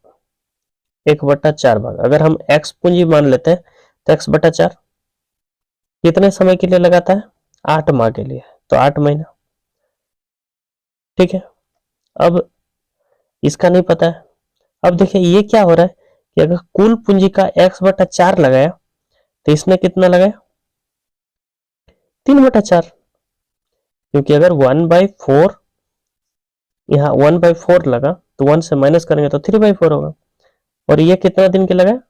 1/4 भाग, अगर हम एक्स पूंजी मान लेते हैं तो x/4 कितने समय के लिए लगाता है, 8 माह के लिए, तो 8 महीना, ठीक है। अब इसका नहीं पता है, अब देखिए ये क्या हो रहा है कि अगर कुल पूंजी का x/4 लगाया तो इसने कितना लगाया 3/4, क्योंकि अगर 1/4 यहाँ 1/4 लगा तो 1 से माइनस करेंगे तो 3/4 होगा, और ये कितना दिन के लगाया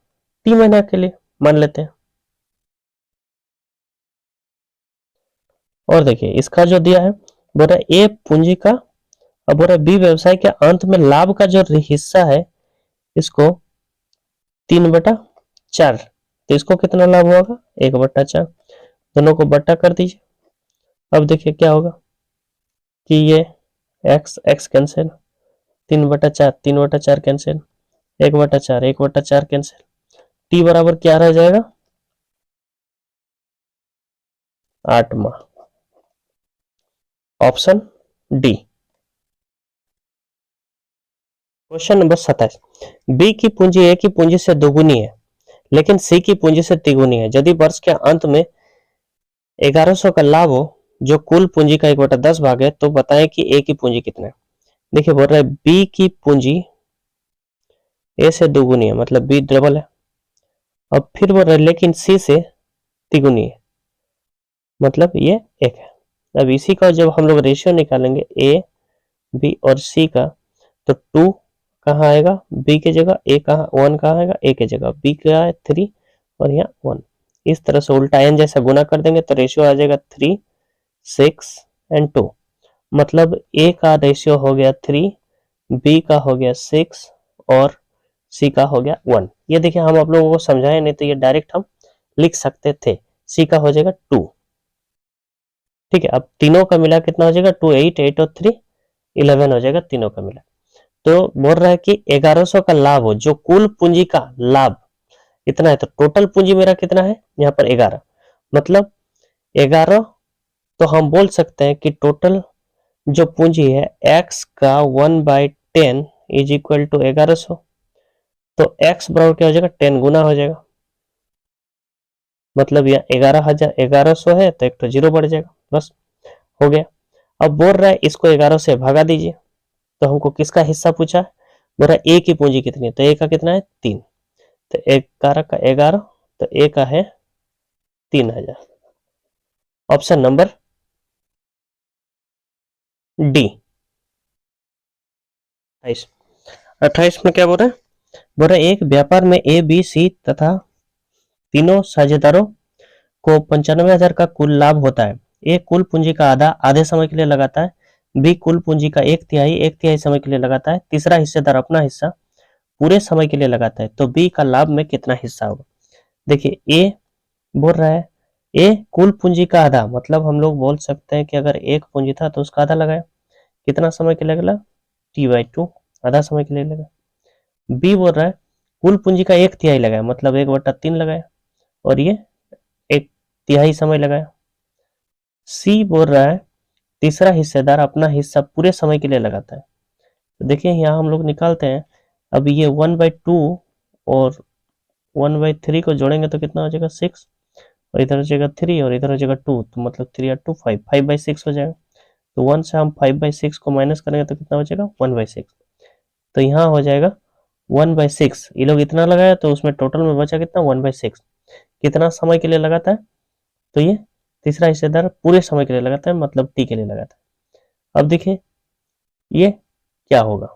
3 महीना के लिए मान लेते हैं। और देखिए इसका जो दिया है बोल रहा है ए पूंजी का, अब बोल रहा है बी व्यवसाय के अंत में लाभ का जो हिस्सा है इसको 3/4, तो इसको कितना लाभ होगा 1/4, दोनों को बट्टा कर दीजिए। अब देखिए क्या होगा कि ये x cancel, 3/4 cancel, 1/4 cancel, T बराबर क्या रह जाएगा 8 माह। Option D. Question number 27, B की पूंजी ए की पूंजी से दोगुनी है लेकिन सी की पूंजी से तिगुनी है। यदि वर्ष के अंत में 1100 का लाभ हो जो कुल पूंजी का 1/10 भाग है, तो बताएं कि ए की पूंजी कितना है। देखिए बोल रहा है बी की पूंजी ए से दोगुनी है, मतलब बी डबल है। अब फिर बोल रहा है लेकिन सी से तिगुनी है, मतलब ये 1 है। अब इसी का जब हम लोग रेशियो निकालेंगे ए बी और सी का, तो 2 कहाँ आएगा बी के जगह, ए कहाँ 1 कहाँ आएगा ए के जगह, बी का है 3 और यहाँ 1, इस तरह से उल्टा एन जैसा गुना कर देंगे तो रेशियो आ जाएगा 3 6 एंड 2, मतलब ए का रेशियो हो गया 3, बी का हो गया 6 और सी का हो गया 1। ये देखिए हम आप लोगों को समझाए नहीं तो ये डायरेक्ट हम लिख सकते थे, सी का हो जाएगा 2, ठीक है। अब तीनों का मिला कितना हो जाएगा 2 8 8 और 3 11 हो जाएगा तीनों का मिला। तो बोल रहा है कि 1100 का लाभ हो जो कुल पूंजी का लाभ इतना है, तो टोटल पूंजी मेरा कितना है यहाँ पर 11, मतलब 11, तो हम बोल सकते हैं कि टोटल जो पूंजी है x का 1/10 इज इक्वल टू 1100, तो x बराबर क्या हो जाएगा 10 गुना हो जाएगा, मतलब यह 1100 है तो एक तो जीरो बढ़ जाएगा, बस हो गया। अब बोल रहा है इसको 11 से भगा दीजिए, तो हमको किसका हिस्सा पूछा है, बोल रहा है ए की पूंजी कितनी है, तो ए का कितना है 3, तो 11 का 11, तो ए का है 3000। Option number D. 28 में क्या बोल रहा है? बोल रहा है एक व्यापार में ए बी सी तथा तीनों साझेदारों को 95,000 का कुल लाभ होता है। ए कुल पूंजी का आधा आधे समय के लिए लगाता है, बी कुल पूंजी का एक तिहाई समय के लिए लगाता है, तीसरा हिस्सेदार अपना हिस्सा पूरे समय के लिए लगाता है, तो बी का लाभ में कितना हिस्सा होगा? देखिए ए बोल रहा है ए कुल पूंजी का आधा, मतलब हम लोग बोल सकते हैं कि अगर एक पूंजी था तो उसका आधा लगाया, कितना समय के लिए लगा? T/2, आधा समय के लिए लगा। बी बोल रहा है कुल पूंजी का एक तिहाई लगाया, मतलब 1/3 लगाया, और ये एक तिहाई समय लगाया। सी बोल रहा है तीसरा हिस्सेदार अपना हिस्सा पूरे समय के लिए लगाता है। तो देखिए यहाँ हम लोग निकालते हैं। अब ये 1/2 और 1/3 को जोड़ेंगे तो कितना हो जाएगा? 6, और इधर हो जाएगा 3 और इधर हो जाएगा 2, तो मतलब 3 और 2 5, 5/6 हो जाएगा। तो 1 से हम 5/6 को माइनस करेंगे तो कितना हो जाएगा? 1/6। तो यहाँ हो जाएगा 1/6। ये लोग इतना लगाया तो उसमें टोटल में बचा कितना? 1/6। कितना समय के लिए लगाता है? तो ये तीसरा हिस्सेदार पूरे समय के लिए लगाता है, मतलब टी के लिए लगाता है। अब देखिए ये क्या होगा?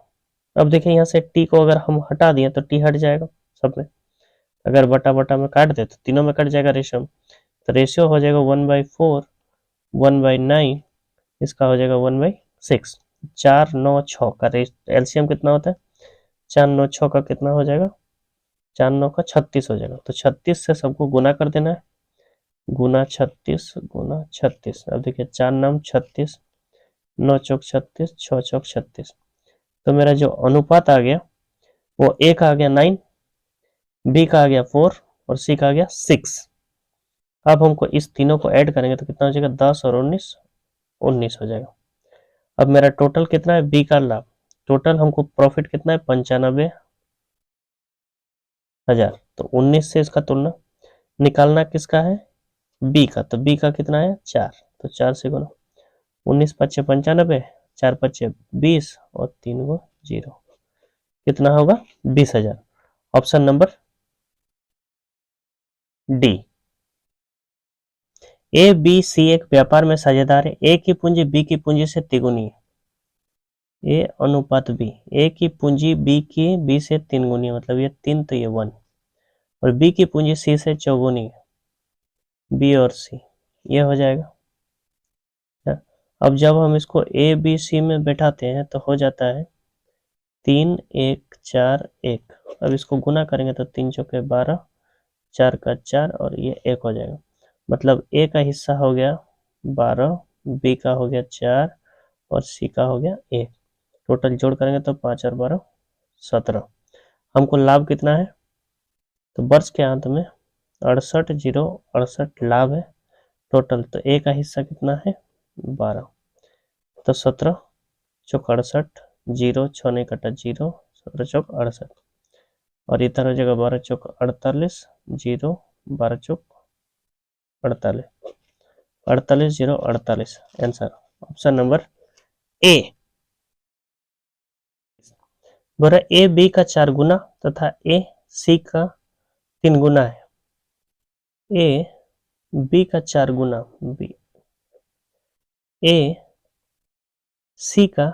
अब देखिए यहाँ से टी को अगर हम हटा दिए तो टी हट जाएगा सब में। अगर बटा बटा में काट दे तो तीनों में कट जाएगा रेशियो में। तो रेशियो हो जाएगा 1/4, 1/9, इसका हो जाएगा 1/6। 4 9 6 का एलसीएम कितना होता है? 4 9 6 का कितना हो जाएगा? 4 9 का 36 हो जाएगा। तो 36 से सबको गुना कर देना है, गुना 36 गुना 36। अब देखिए 4 नाम 36, 9 चौक 36, 6 चौक 36। तो मेरा जो अनुपात आ गया वो ए का आ गया 9, बी का आ गया 4 और सी का आ गया 6। अब हमको इस तीनों को ऐड करेंगे तो कितना हो जाएगा? 10 और 19, 19 हो जाएगा। अब मेरा टोटल कितना है? बी का लाभ। टोटल हमको प्रॉफिट कितना है? 95,000। तो 19 से इसका तुलना निकालना किसका है? बी का। तो बी का कितना है? 4। तो 4 से गुना 19 पच्चे 95, 4 पच्चे 20 और 3 गो 0, कितना होगा? 20,000। Option number D. A B C एक व्यापार में साझेदार है। ए की पूंजी बी की पूंजी से तिगुनी है। ए अनुपात बी, ए की पूंजी बी से 3 गुनी है, मतलब ये 3 तो ये 1, और बी की पूंजी सी से 4 है। बी और सी ये हो जाएगा। अब जब हम इसको ए बी सी में बैठाते हैं तो हो जाता है 3 1 4 1। अब इसको गुना करेंगे तो 3 चौके 12, 4 का 4 और ये 1 हो जाएगा। मतलब ए का हिस्सा हो गया 12, बी का हो गया 4 और सी का हो गया 1। टोटल जोड़ करेंगे तो 5 और 12 17। हमको लाभ कितना है? तो वर्ष के अंत में 68,068 लाभ है टोटल। तो ए का हिस्सा कितना है? 12। तो 17 चौक 68, 0 6 नहीं कटा 0, 17 चौक 68, और इधर हो जाएगा 12 चौक 48, 0 12 चौक 48, 48 0 48। Answer option number A. बोला ए बी का 4 गुना तथा ए सी का 3 गुना है। ए बी का 4 गुना, बी ए सी का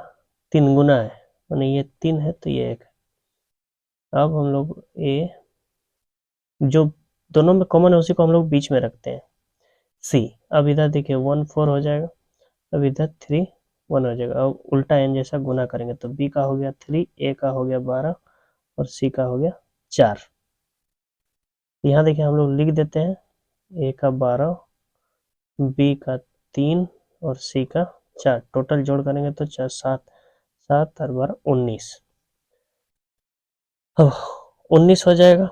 3 गुना है, माने ये 3 है तो ये 1 है। अब हम लोग ए जो दोनों में कॉमन है उसी को हम लोग बीच में रखते हैं, सी। अब इधर देखिए 1 4 हो जाएगा, अब इधर 3 1 हो जाएगा। अब उल्टा एन जैसा गुना करेंगे तो बी का हो गया 3, ए का हो गया 12 और सी का हो गया 4। यहाँ देखिए हम लोग लिख देते हैं ए का 12, बी का 3 और सी का 4। टोटल जोड़ करेंगे तो 4 7 7 और 12 19। 19 हो जाएगा।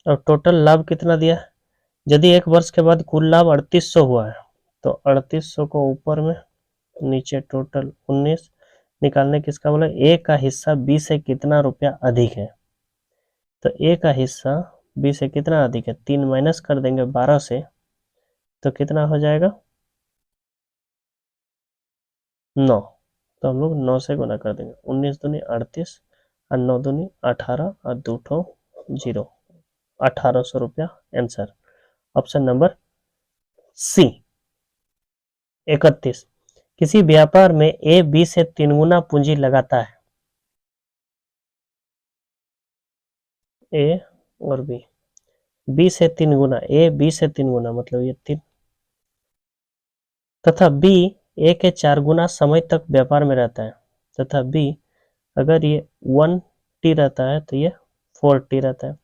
और टोटल लाभ कितना दिया है? यदि एक वर्ष के बाद कुल लाभ 3800 हुआ है तो 3800 को ऊपर में, नीचे टोटल 19 निकालने किसका बोला? ए का हिस्सा बी से कितना रुपया अधिक है? तो ए का हिस्सा बी से कितना अधिक है? 3 माइनस कर देंगे 12 से तो कितना हो जाएगा? 9। तो हम लोग 9 से गुना कर देंगे। 19 दूनी 38 और 9 दूनी 18 और 2 ठो 0, 1800 रुपया। आंसर ऑप्शन नंबर सी। 31 किसी व्यापार में ए बी से 3 गुना पूंजी लगाता है, ए और बी से 3 गुना, ए बी से 3 गुना मतलब ये 3, तथा बी ए के 4 गुना समय तक व्यापार में रहता है, तथा बी अगर ये 1t रहता है तो ये 4t रहता है।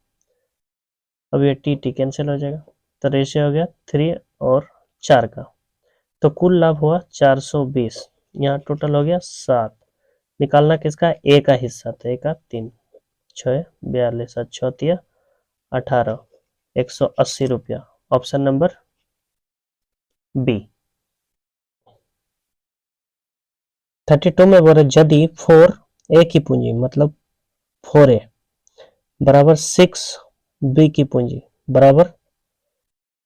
अब ये टी कैंसिल हो जाएगा, तो रेशियो हो गया 3 और 4 का, तो कुल लाभ हुआ 420। यहाँ टोटल हो गया 7। निकालना किसका, ए का हिस्सा, तो ए का 3 6 42 6 18 180 रुपया, ऑप्शन नंबर बी। 32 में बोले यदि 4a की पूंजी मतलब 4a बराबर 6b की पूंजी बराबर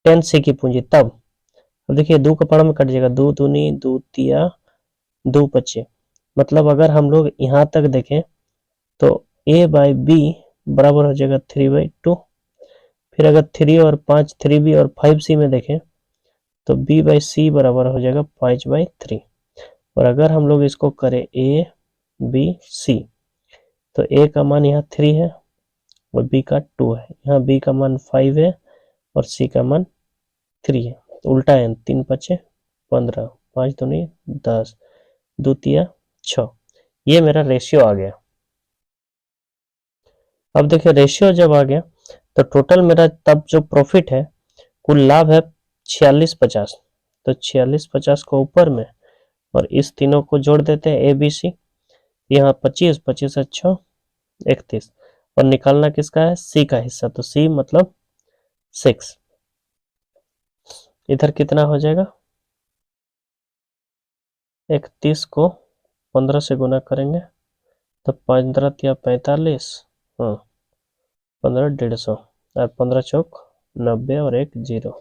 10c की पूंजी, तब अब देखिए 2 का पड़ा में कट जाएगा, 2 दूनी 2 तिया 2 पच्चे, मतलब अगर हम लोग यहाँ तक देखें तो a बाई बी बराबर हो जाएगा 3/2। फिर अगर 3 और 5 3b और 5c में देखें तो b बाई सी बराबर हो जाएगा 5/3। और अगर हम लोग इसको करें a b c, तो a का मान यहाँ 3 है और b का 2 है, यहाँ b का मान 5 है और c का मान 3 है, तो उल्टा है, 3 पच्चे 15 5 दूनी 10 2 तिया 6, ये मेरा रेशियो आ गया। अब देखिए रेशियो जब आ गया तो टोटल मेरा तब जो प्रॉफिट है, कुल लाभ है 4650, तो 4650 को ऊपर में और इस तीनों को जोड़ देते हैं ए बी सी, यहाँ 25 25 6 31, और निकालना किसका है, सी का हिस्सा, तो सी मतलब 6। इधर कितना हो जाएगा, 31 को 15 से गुना करेंगे तो 15 या 45, हाँ 15 150 और 15 चौक 90 और 1 0,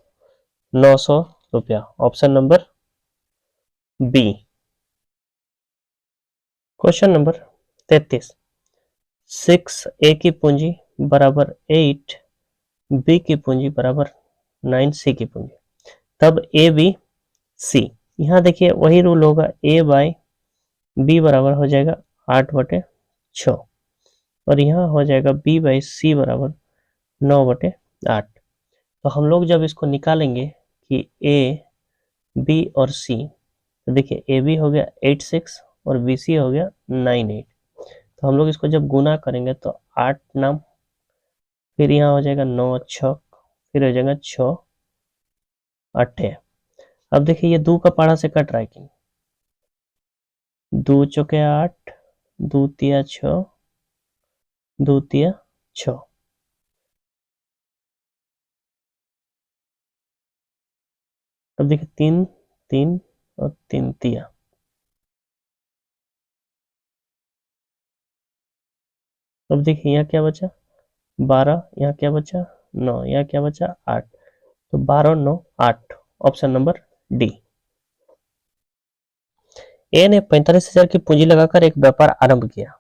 900 रुपया, option number B. Question number 33, 6a की पूंजी बराबर 8 बी की पूंजी बराबर 9 सी की पूंजी, तब ए बी सी, यहाँ देखिए वही रूल होगा, ए बाई बी बराबर हो जाएगा 8/6 और यहाँ हो जाएगा बी बाई सी बराबर 9/8। तो हम लोग जब इसको निकालेंगे कि ए बी और सी, तो देखिए ए बी हो गया 86 और बी सी हो गया 98, तो हम लोग इसको जब गुना करेंगे तो 8 नाम, फिर यहाँ हो जाएगा 9 6, फिर हो जाएगा 6 8। अब देखिए ये 2 का पारा से कट रहा है कि 2 चौके 8 2 तिया 6 2 तिया 6, अब देखिए 3 3 और 3 तिया, अब देखिए यहाँ क्या बचा 12, यहाँ क्या बचा 9, यहाँ क्या बचा 8, तो 12 9 8, ऑप्शन नंबर डी। ए ने 45,000 की पूंजी लगाकर एक व्यापार आरंभ किया।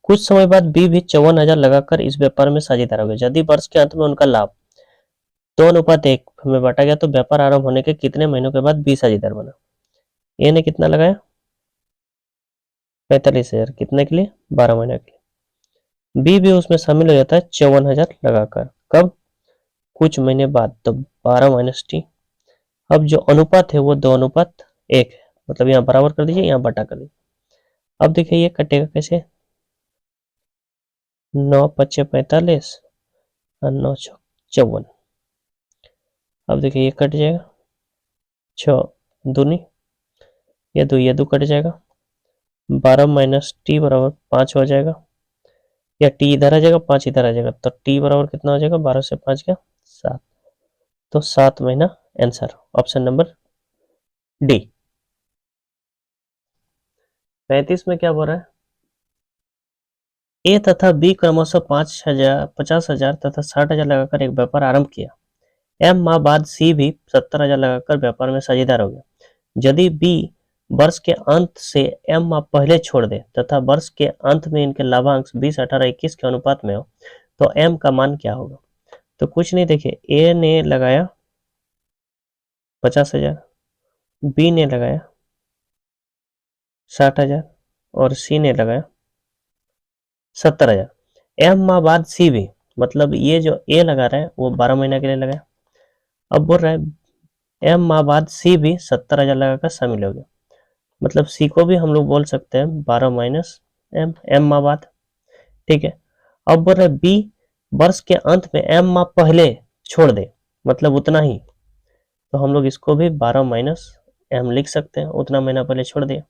कुछ समय बाद बी भी 54,000 लगाकर इस व्यापार में साझेदार हो गए। यदि वर्ष के अंत में उनका लाभ 2:1 में बांटा गया तो व्यापार आरंभ होने के कितने महीनों के बाद बी साझेदार बना। ए ने कितना लगाया 45,000, कितने के लिए 12 महीने के लिए। बी भी उसमें शामिल हो जाता है 54,000 लगाकर, कब कुछ महीने बाद, तो 12 माइनस टी। अब जो अनुपात है वो 2:1 है, मतलब यहाँ बराबर कर दीजिए, यहाँ बटा कर दीजिए। अब देखिए ये कटेगा कैसे, 9 पच्चे 45 और 9 छः 54। अब देखिए ये कट जाएगा, 6 दूनी ये दो कट जाएगा, 12 माइनस टी बराबर 5 हो जाएगा, या टी इधर आ जाएगा 5 इधर आ जाएगा, तो टी बराबर कितना हो जाएगा 12 से 5 क्या 7, तो 7 महीना आंसर, ऑप्शन नंबर डी। 35 में क्या बोल रहा है, ए तथा बी क्रमशः 50,000 तथा 60,000 लगाकर एक व्यापार आरंभ किया। एम माह बाद सी भी 70,000 लगाकर व्यापार में साझेदार हो गया। यदि बी वर्ष के अंत से एम माह पहले छोड़ दे तथा वर्ष के अंत में इनके लाभांश 20 18 21 के अनुपात में हो तो एम का मान क्या होगा। तो कुछ नहीं, देखिए ए ने लगाया 50,000, बी ने लगाया 60,000 और सी ने लगाया 70,000। एम माह बाद सी भी, मतलब ये जो ए लगा रहा है वो 12 महीना के लिए लगाया। अब बोल रहा है एम माह बाद सी भी 70,000 लगाकर शामिल हो गया, मतलब सी को भी हम लोग बोल सकते हैं 12 माइनस एम, एम माह बाद। ठीक है, अब बोल रहे बी वर्ष के अंत में एम माह पहले छोड़ दे, मतलब उतना ही, तो हम लोग इसको भी 12 माइनस एम लिख सकते हैं, उतना महीना पहले छोड़ दिया।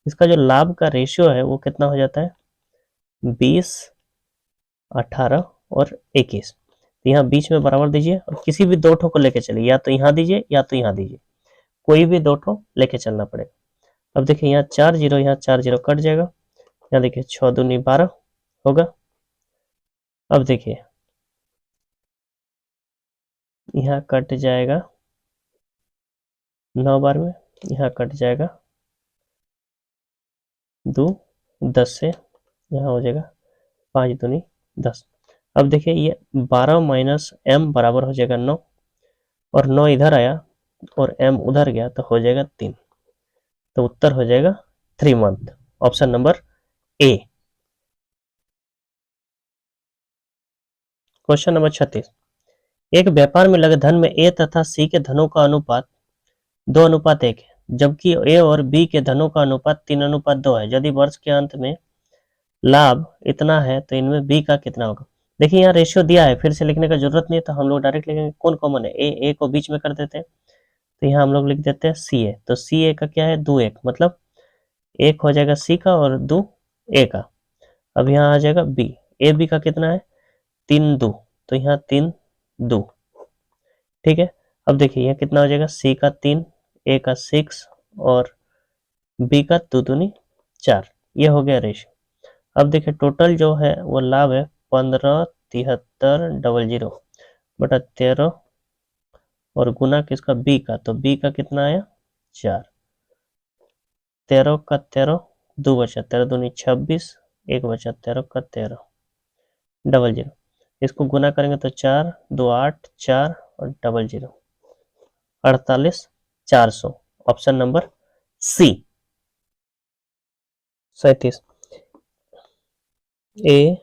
इसका जो लाभ का रेशियो है वो कितना हो जाता है 20, 18 और 21। तो यहाँ बीच में बराबर दीजिए और किसी भी दो ठो को लेके चलिए, या तो यहाँ दीजिए या तो यहाँ दीजिए, कोई भी दो ठो लेके चलना पड़ेगा। अब देखिए यहाँ 4 जीरो, यहाँ 4 जीरो कट जाएगा, यहाँ देखिए 6 दूनी 12 होगा। अब देखिए यहाँ कट जाएगा 9 बार में, यहाँ कट जाएगा 2, 10 से यहाँ हो जाएगा 5 दूनी 10। अब देखिए ये 12 माइनस एम बराबर हो जाएगा 9, और 9 इधर आया और एम उधर गया तो हो जाएगा 3, तो उत्तर हो जाएगा 3 month, option number A. Question number 36, एक व्यापार में लगे धन में ए तथा सी के धनों का अनुपात 2:1 है, जबकि ए और बी के धनों का अनुपात 3:2 है। यदि वर्ष के अंत में लाभ इतना है तो इनमें बी का कितना होगा। देखिए यहाँ रेशियो दिया है, फिर से लिखने का जरूरत नहीं है, तो हम लोग डायरेक्ट लिखेंगे कौन कॉमन है, ए को बीच में कर देते हैं, तो यहाँ हम लोग लिख देते हैं सी ए। तो सी ए का क्या है 2:1, मतलब 1 हो जाएगा सी का और 2 ए का। अब यहाँ आ जाएगा बी, ए बी का कितना है 3:2, तो यहाँ 3:2। ठीक है, अब देखिए यहाँ कितना हो जाएगा सी का 3, ए का 6 और बी का 2 दूनी 4, ये हो गया रेशियो। अब देखिए टोटल जो है वो लाभ है 15,73,00 बटा 13 और गुना किसका बी का, तो बी का कितना आया 4, 13 का 13, 2 बचा 13 दूनी 26, 1 बचा 13 का 13, 00। इसको गुना करेंगे तो 4 2 8 4 और 00, 48,400, option number C. 37, A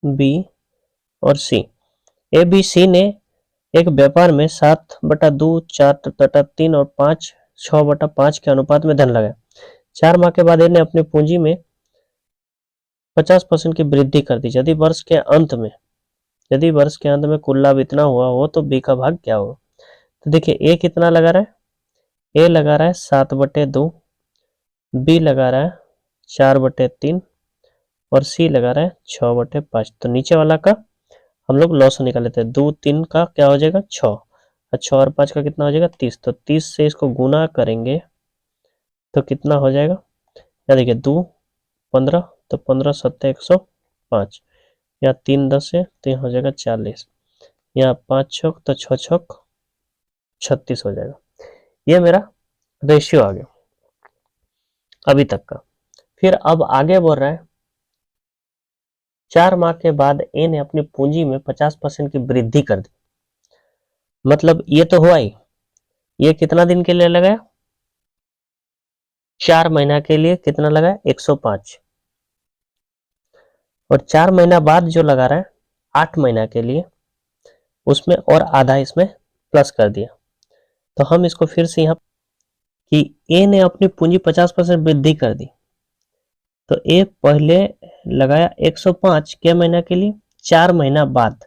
B और सी, ए बी सी ने एक व्यापार में 7/2, 4/3 और 5 6/5 के अनुपात में धन लगाया। 4 माह के बाद इन्हें अपनी पूंजी में 50% की वृद्धि कर दी। यदि वर्ष के अंत में कुल लाभ इतना हुआ हो तो बी का भाग क्या होगा। तो देखिए ए कितना लगा रहा है, ए लगा रहा है 7/2, बी लगा रहा है 4/3 और सी लगा रहा है 6/5। तो नीचे वाला का हम लोग लॉस निकाल लेते हैं, 2 3 का क्या हो जाएगा 6, और 6 और 5 का कितना हो जाएगा 30, तो 30 से इसको गुना करेंगे तो कितना हो जाएगा, या देखिए 2 15, तो 15 7 105, या 3 10 है तो यहाँ हो जाएगा 40, यहाँ 5 छक तो 6 छक 36 हो जाएगा। ये मेरा रेशियो आ गया अभी तक का। फिर अब आगे बोल रहा है 4 माह के बाद ए ने अपनी पूंजी में 50% की वृद्धि कर दी, मतलब ये तो हुआ ही, ये कितना दिन के लिए लगाया 4 महीना के लिए, कितना लगाया 105, और 4 महीना बाद जो लगा रहा है 8 महीना के लिए, उसमें और आधा इसमें प्लस कर दिया। तो हम इसको फिर से यहाँ कि ए ने अपनी पूंजी 50% वृद्धि कर दी, तो ए पहले लगाया 105 के महीना के लिए, 4 महीना बाद,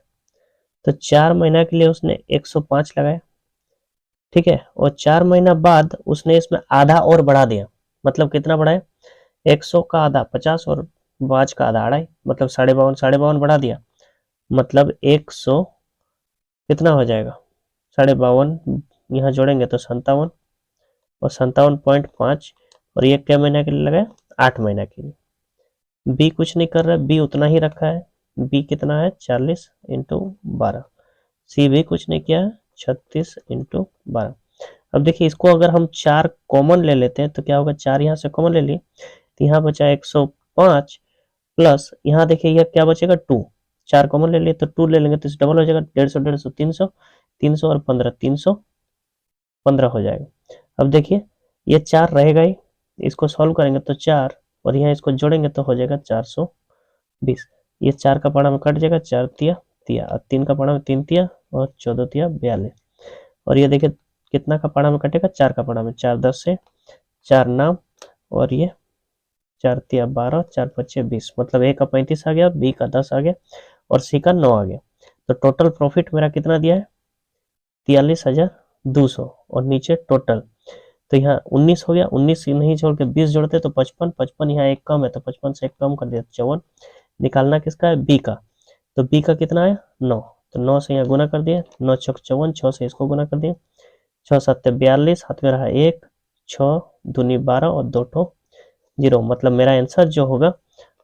तो 4 महीना के लिए उसने 105 लगाया। ठीक है, और 4 महीना बाद उसने इसमें आधा और बढ़ा दिया, मतलब कितना बढ़ाया 100 का आधा 50 और 5 का आधा 2.5, मतलब 52 बढ़ा दिया, मतलब 100 कितना हो जाएगा 52, यहाँ जोड़ेंगे तो 57 और 57.5, और ये क्या महीना के लिए लगाया 8 महीना के लिए। बी कुछ नहीं कर रहा है, बी उतना ही रखा है, बी कितना है 40 × 12, सी भी कुछ नहीं किया है 36 × 12। अब देखिए इसको अगर हम 4 कॉमन ले लेते हैं तो क्या होगा, 4 यहाँ से कॉमन ले लिए तो यहाँ बचा 105 प्लस यहाँ देखिए यह क्या बचेगा 2, 4 कॉमन ले लिए तो 2 ले लेंगे तो डबल हो जाएगा 150 150 300 300 और 15 315 हो जाएगा। अब देखिए ये 4 रहेगा ही, इसको सॉल्व करेंगे तो 4 और यहाँ इसको जोड़ेंगे तो हो जाएगा 420। ये 4 का पाड़ा में कट जाएगा, 4 तिया तिया, और 3 का पाड़ा में 3 तिया और 14 तिया 42। और ये देखिए कितना का पाड़ा में कटेगा, 4 का पाड़ा में, 4 10 से 4 नाम, और ये 4 तिया 12, 4 पच्चे 20, मतलब ए का 35 आ गया, बी का 10 आ गया और सी का 9 आ गया। तो टोटल प्रॉफिट मेरा कितना दिया है, 43,200, और नीचे टोटल तो यहाँ 19 हो गया, 19 नहीं छोड़ के 20 जोड़ते तो 55, 55 यहाँ एक कम है तो 55 से एक कम कर दिया 54। निकालना किसका है, बी का। तो बी का कितना आया 9, तो 9 से यहाँ गुना कर दिया, 9 छक 54, 6 से इसको गुना कर दिया, 6 7 42, हाथ में रहा 1, 6 दूनी 12 और 2 ठो 0, मतलब मेरा आंसर जो होगा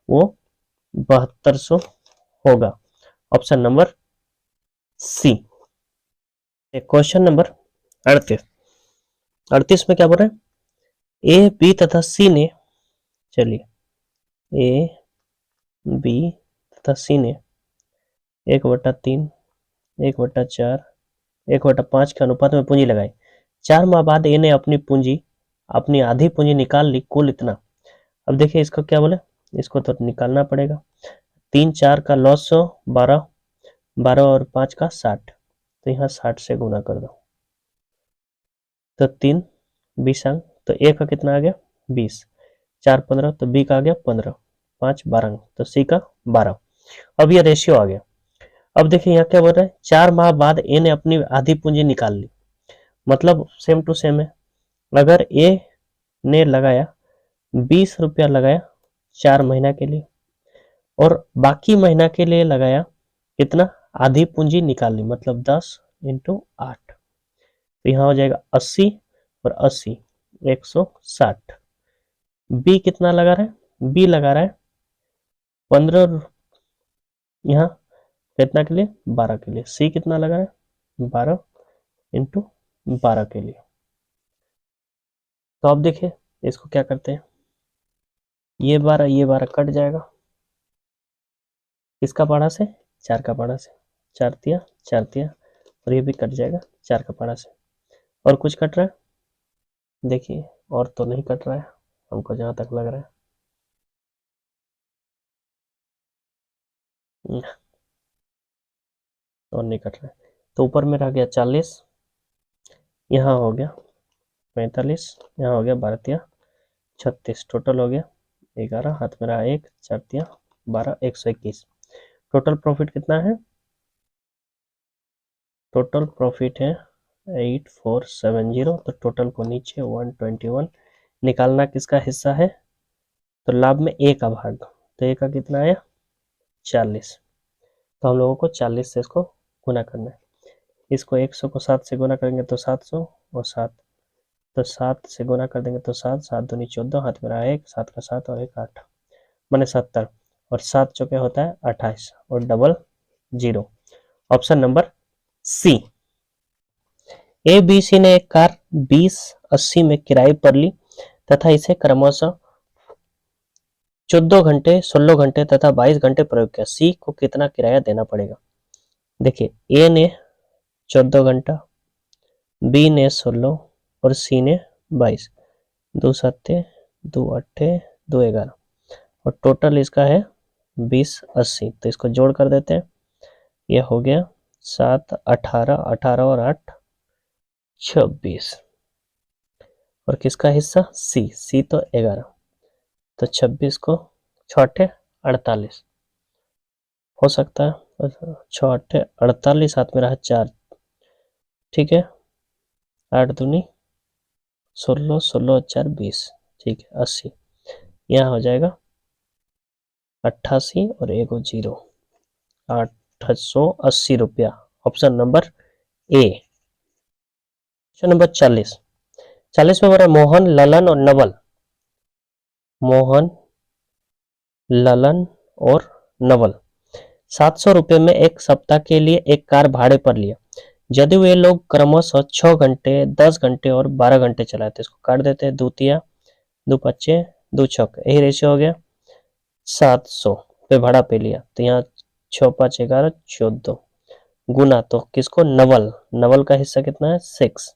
वो 7200 होगा, option number C. Question number 38 में क्या बोल रहे हैं, ए बी तथा सी ने, चलिए ए बी तथा सी ने 1/3, 1/4, 1/5 के अनुपात में पूंजी लगाई। 4 माह बाद ए ने अपनी आधी पूंजी निकाल ली, कुल इतना। अब देखिए इसको क्या बोले, इसको तो निकालना पड़ेगा। 3 4 का लॉस 100, 12 12 और 5 का 60, तो यहाँ 60 से गुना कर दो तो 3 20 अंक, तो ए का कितना आ गया 20, 4 15, तो बी का आ गया 15, 5 12, तो सी का 12। अब ये रेशियो आ गया। अब देखिए यहाँ क्या बोल रहा है, 4 माह बाद ए ने अपनी आधी पूंजी निकाल ली, मतलब सेम टू सेम है। अगर ए ने लगाया 20 रुपया लगाया 4 महीना के लिए, और बाकी महीना के लिए लगाया कितना, आधी पूंजी निकाल ली, मतलब 10 × 8, तो यहाँ हो जाएगा 80 और 80 160। बी कितना लगा रहा है, बी लगा रहा है 15 यहाँ कितना के लिए, 12 के लिए। सी कितना लगा रहा है 12 × 12 के लिए। तो अब देखिए इसको क्या करते हैं, ये 12 कट जाएगा, किसका पाड़ा से, 4 का पाड़ा से, 4 तिया 4 तिया, और ये भी कट जाएगा 4 का पाड़ा से। और कुछ कट रहा है, देखिए और तो नहीं कट रहा है हमको जहां तक लग रहा है, और नहीं कट रहा है। तो ऊपर में रह गया 40, यहाँ हो गया 45, यहाँ हो गया 12 तिया 36, टोटल हो गया 11, हाथ में रहा 1, 4 तिया 12, 121। टोटल प्रॉफिट कितना है, टोटल प्रॉफिट है 8470, तो टोटल को नीचे 121 निकालना, किसका हिस्सा है, तो लाभ में ए का भाग, तो ए का कितना आया 40, तो हम लोगों को 40 से इसको गुना करना है। इसको 100 को 7 से गुना करेंगे तो 700 और 7, तो 7 से गुना कर देंगे तो 7, 7 दूनी 14, हाथ में रहा 1, 7 का 7 और 1 8, माने 70, और 7 चौके होता है 28 और double 0, option number C. A B C ने एक कार 2080 में किराए पर ली तथा इसे क्रमशः 14 घंटे, 16 घंटे तथा 22 घंटे प्रयोग किया। सी को कितना किराया देना पड़ेगा। देखिए ए ने 14 घंटा, बी ने 16 और सी ने 22, 2 7 2 8 2 11, और टोटल इसका है 2080, तो इसको जोड़ कर देते हैं, यह हो गया 7 18, 18 और 8 26, और किसका हिस्सा सी, सी तो 11, तो 26 को 6 48 हो सकता है, 6 48, हाथ में रहा 4, ठीक है, 8 दूनी 16, 16 4 20, ठीक है 80, यहाँ हो जाएगा 88 और 1 0, 880 रुपया, option number A. Question number 40 में बोला मोहन ललन और नवल, मोहन ललन और नवल 700 रुपये में एक सप्ताह के लिए एक कार भाड़े पर लिया। यदि वे लोग क्रमशः 6 घंटे, 10 घंटे और 12 घंटे चलाए, तो इसको काट देते हैं, 2 तिया 2 पच्चे 2 छक, यही रेशियो हो गया 700 पे भाड़ा पे लिया, तो यहाँ 6 5 11 14 गुना, तो किसको, नवल, नवल का हिस्सा कितना है 6,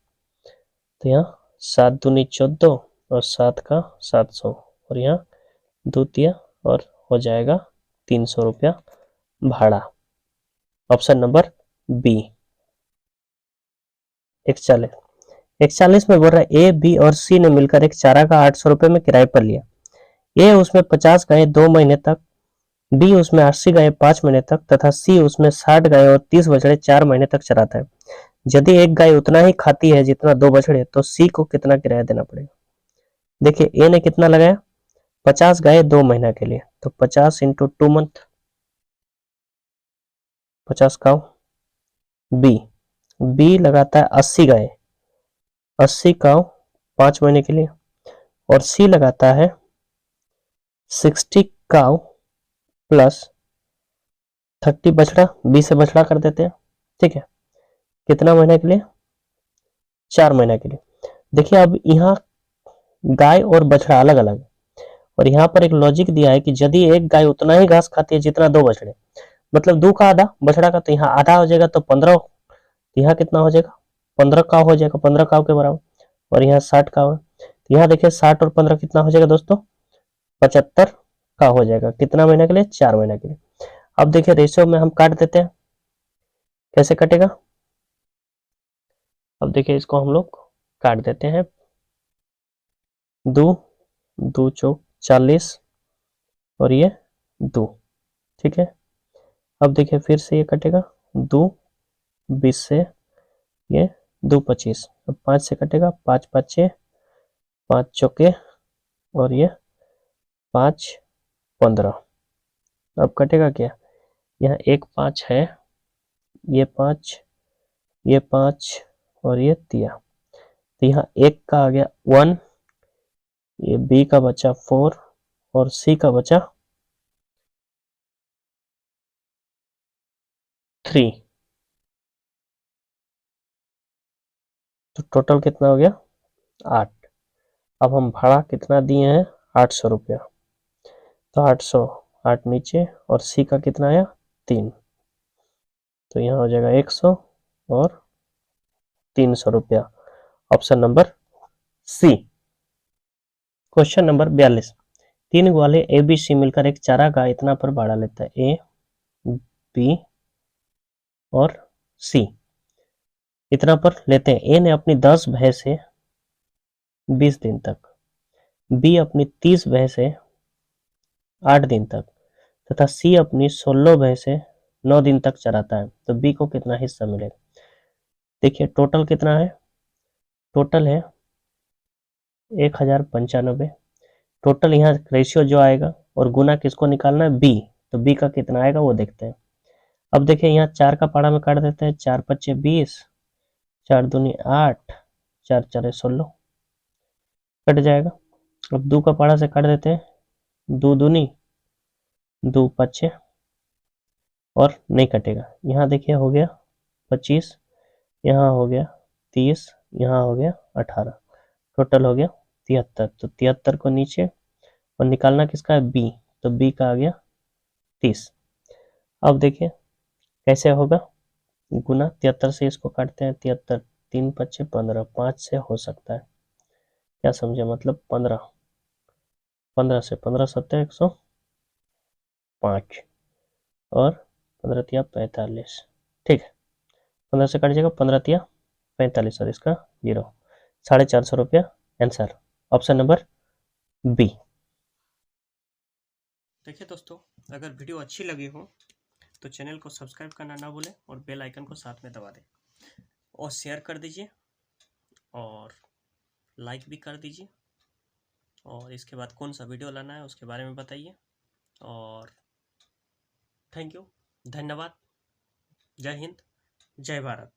तो यहाँ 7 दूनी 14 और 7 का 700 और यहाँ 2 तिया और हो जाएगा 300 रुपया भाड़ा। Option number B. 41 में बोल रहा है ए, बी और सी ने मिलकर एक चारा का 800 रुपये में किराए पर लिया। ए उसमें 50 गाय 2 महीने तक, बी उसमें 80 गाय 5 महीने तक तथा सी उसमें 60 गाय और 30 बछड़े 4 महीने तक चराता है। यदि एक गाय उतना ही खाती है जितना 2 बछड़े, तो सी को कितना किराया देना पड़ेगा। देखिए ए ने कितना लगाया, 50 गाय 2 महीना के लिए, तो 50 इंटू 2 मंथ, 50 काउ। बी लगाता है 80 गाय, 80 काउ 5 महीने के लिए, और सी लगाता है 60 काउ प्लस 30 बछड़ा, 20 से बछड़ा कर देते हैं, ठीक है। कितना महीने के लिए, 4 महीने के लिए। देखिए अब यहाँ गाय और बछड़ा अलग अलग है, और यहाँ पर एक लॉजिक दिया है कि यदि एक गाय उतना ही घास खाती है जितना 2 बछड़े, मतलब 2 का आधा बछड़ा का, तो यहाँ आधा हो जाएगा तो 15, तो यहाँ कितना हो जाएगा, 15 काव हो जाएगा, 15 काव के बराबर, और यहाँ 60 काव है, तो यहाँ देखिए 60 और 15 कितना हो जाएगा दोस्तों, 75 का हो जाएगा। कितना महीने के लिए, 4 महीने के लिए। अब देखिए रेशियो में हम काट देते हैं, कैसे कटेगा, अब देखिए इसको हम लोग काट देते हैं, 2 चौक 40 और ये 2, ठीक है। अब देखिए फिर से ये कटेगा, 2 20 से ये 2 25, अब 5 से कटेगा, 5 5 6, 5 चौके और ये 5 15, अब कटेगा क्या, यहाँ 1 5 है, ये 5, ये 5 और ये तिया, तो यहाँ 1 का आ गया 1, ये बी का बचा 4 और सी का बचा 3, तो टोटल कितना हो गया 8। अब हम भाड़ा कितना दिए हैं, 800 रुपया, तो 800, 8 नीचे और सी का कितना आया 3, तो यहाँ हो जाएगा 100 और 300 रुपया। Option number C. Question number 42, 3 ग्वाले ए बी सी मिलकर एक चारागाह इतना पर भाड़ा लेता है, ए बी और सी इतना पर लेते हैं। ए ने अपनी 10 भैंसे 20 दिन तक, बी अपनी 30 भैंसे 8 दिन तक तथा सी अपनी 16 भैंसे 9 दिन तक चराता है, तो बी को कितना हिस्सा मिलेगा। देखिए टोटल कितना है, टोटल है 1095, टोटल यहाँ रेशियो जो आएगा और गुना किसको निकालना है, बी, तो बी का कितना आएगा वो देखते हैं। अब देखिए यहाँ 4 का पाड़ा में काट देते हैं, 4 पच्चे 20, 4 दूनी 8, 4 चारे 16, कट जाएगा। अब 2 का पाड़ा से काट देते हैं, 2 दूनी 2 पच्चे और नहीं कटेगा। यहाँ देखिए हो गया 25, यहाँ हो गया 30, यहाँ हो गया 18, टोटल हो गया 73, तो 73 को नीचे और निकालना किसका है, बी, तो बी का आ गया 30। अब देखिए कैसे होगा, गुना 73 से इसको काटते हैं, 73 3 पच्चे 15, 5 से हो सकता है, क्या समझे, मतलब 15, 15 से 15 सत्ते 105 और 15 तिया 45, ठीक है। 15 से कट जाएगा, 15 तिया 45 और इसका 0, 450 रुपया आंसर, ऑप्शन नंबर बी। देखिए दोस्तों, अगर वीडियो अच्छी लगी हो तो चैनल को सब्सक्राइब करना ना भूलें और बेल आइकन को साथ में दबा दें और शेयर कर दीजिए और लाइक भी कर दीजिए, और इसके बाद कौन सा वीडियो लाना है उसके बारे में बताइए। और थैंक यू, धन्यवाद, जय हिंद, जय भारत।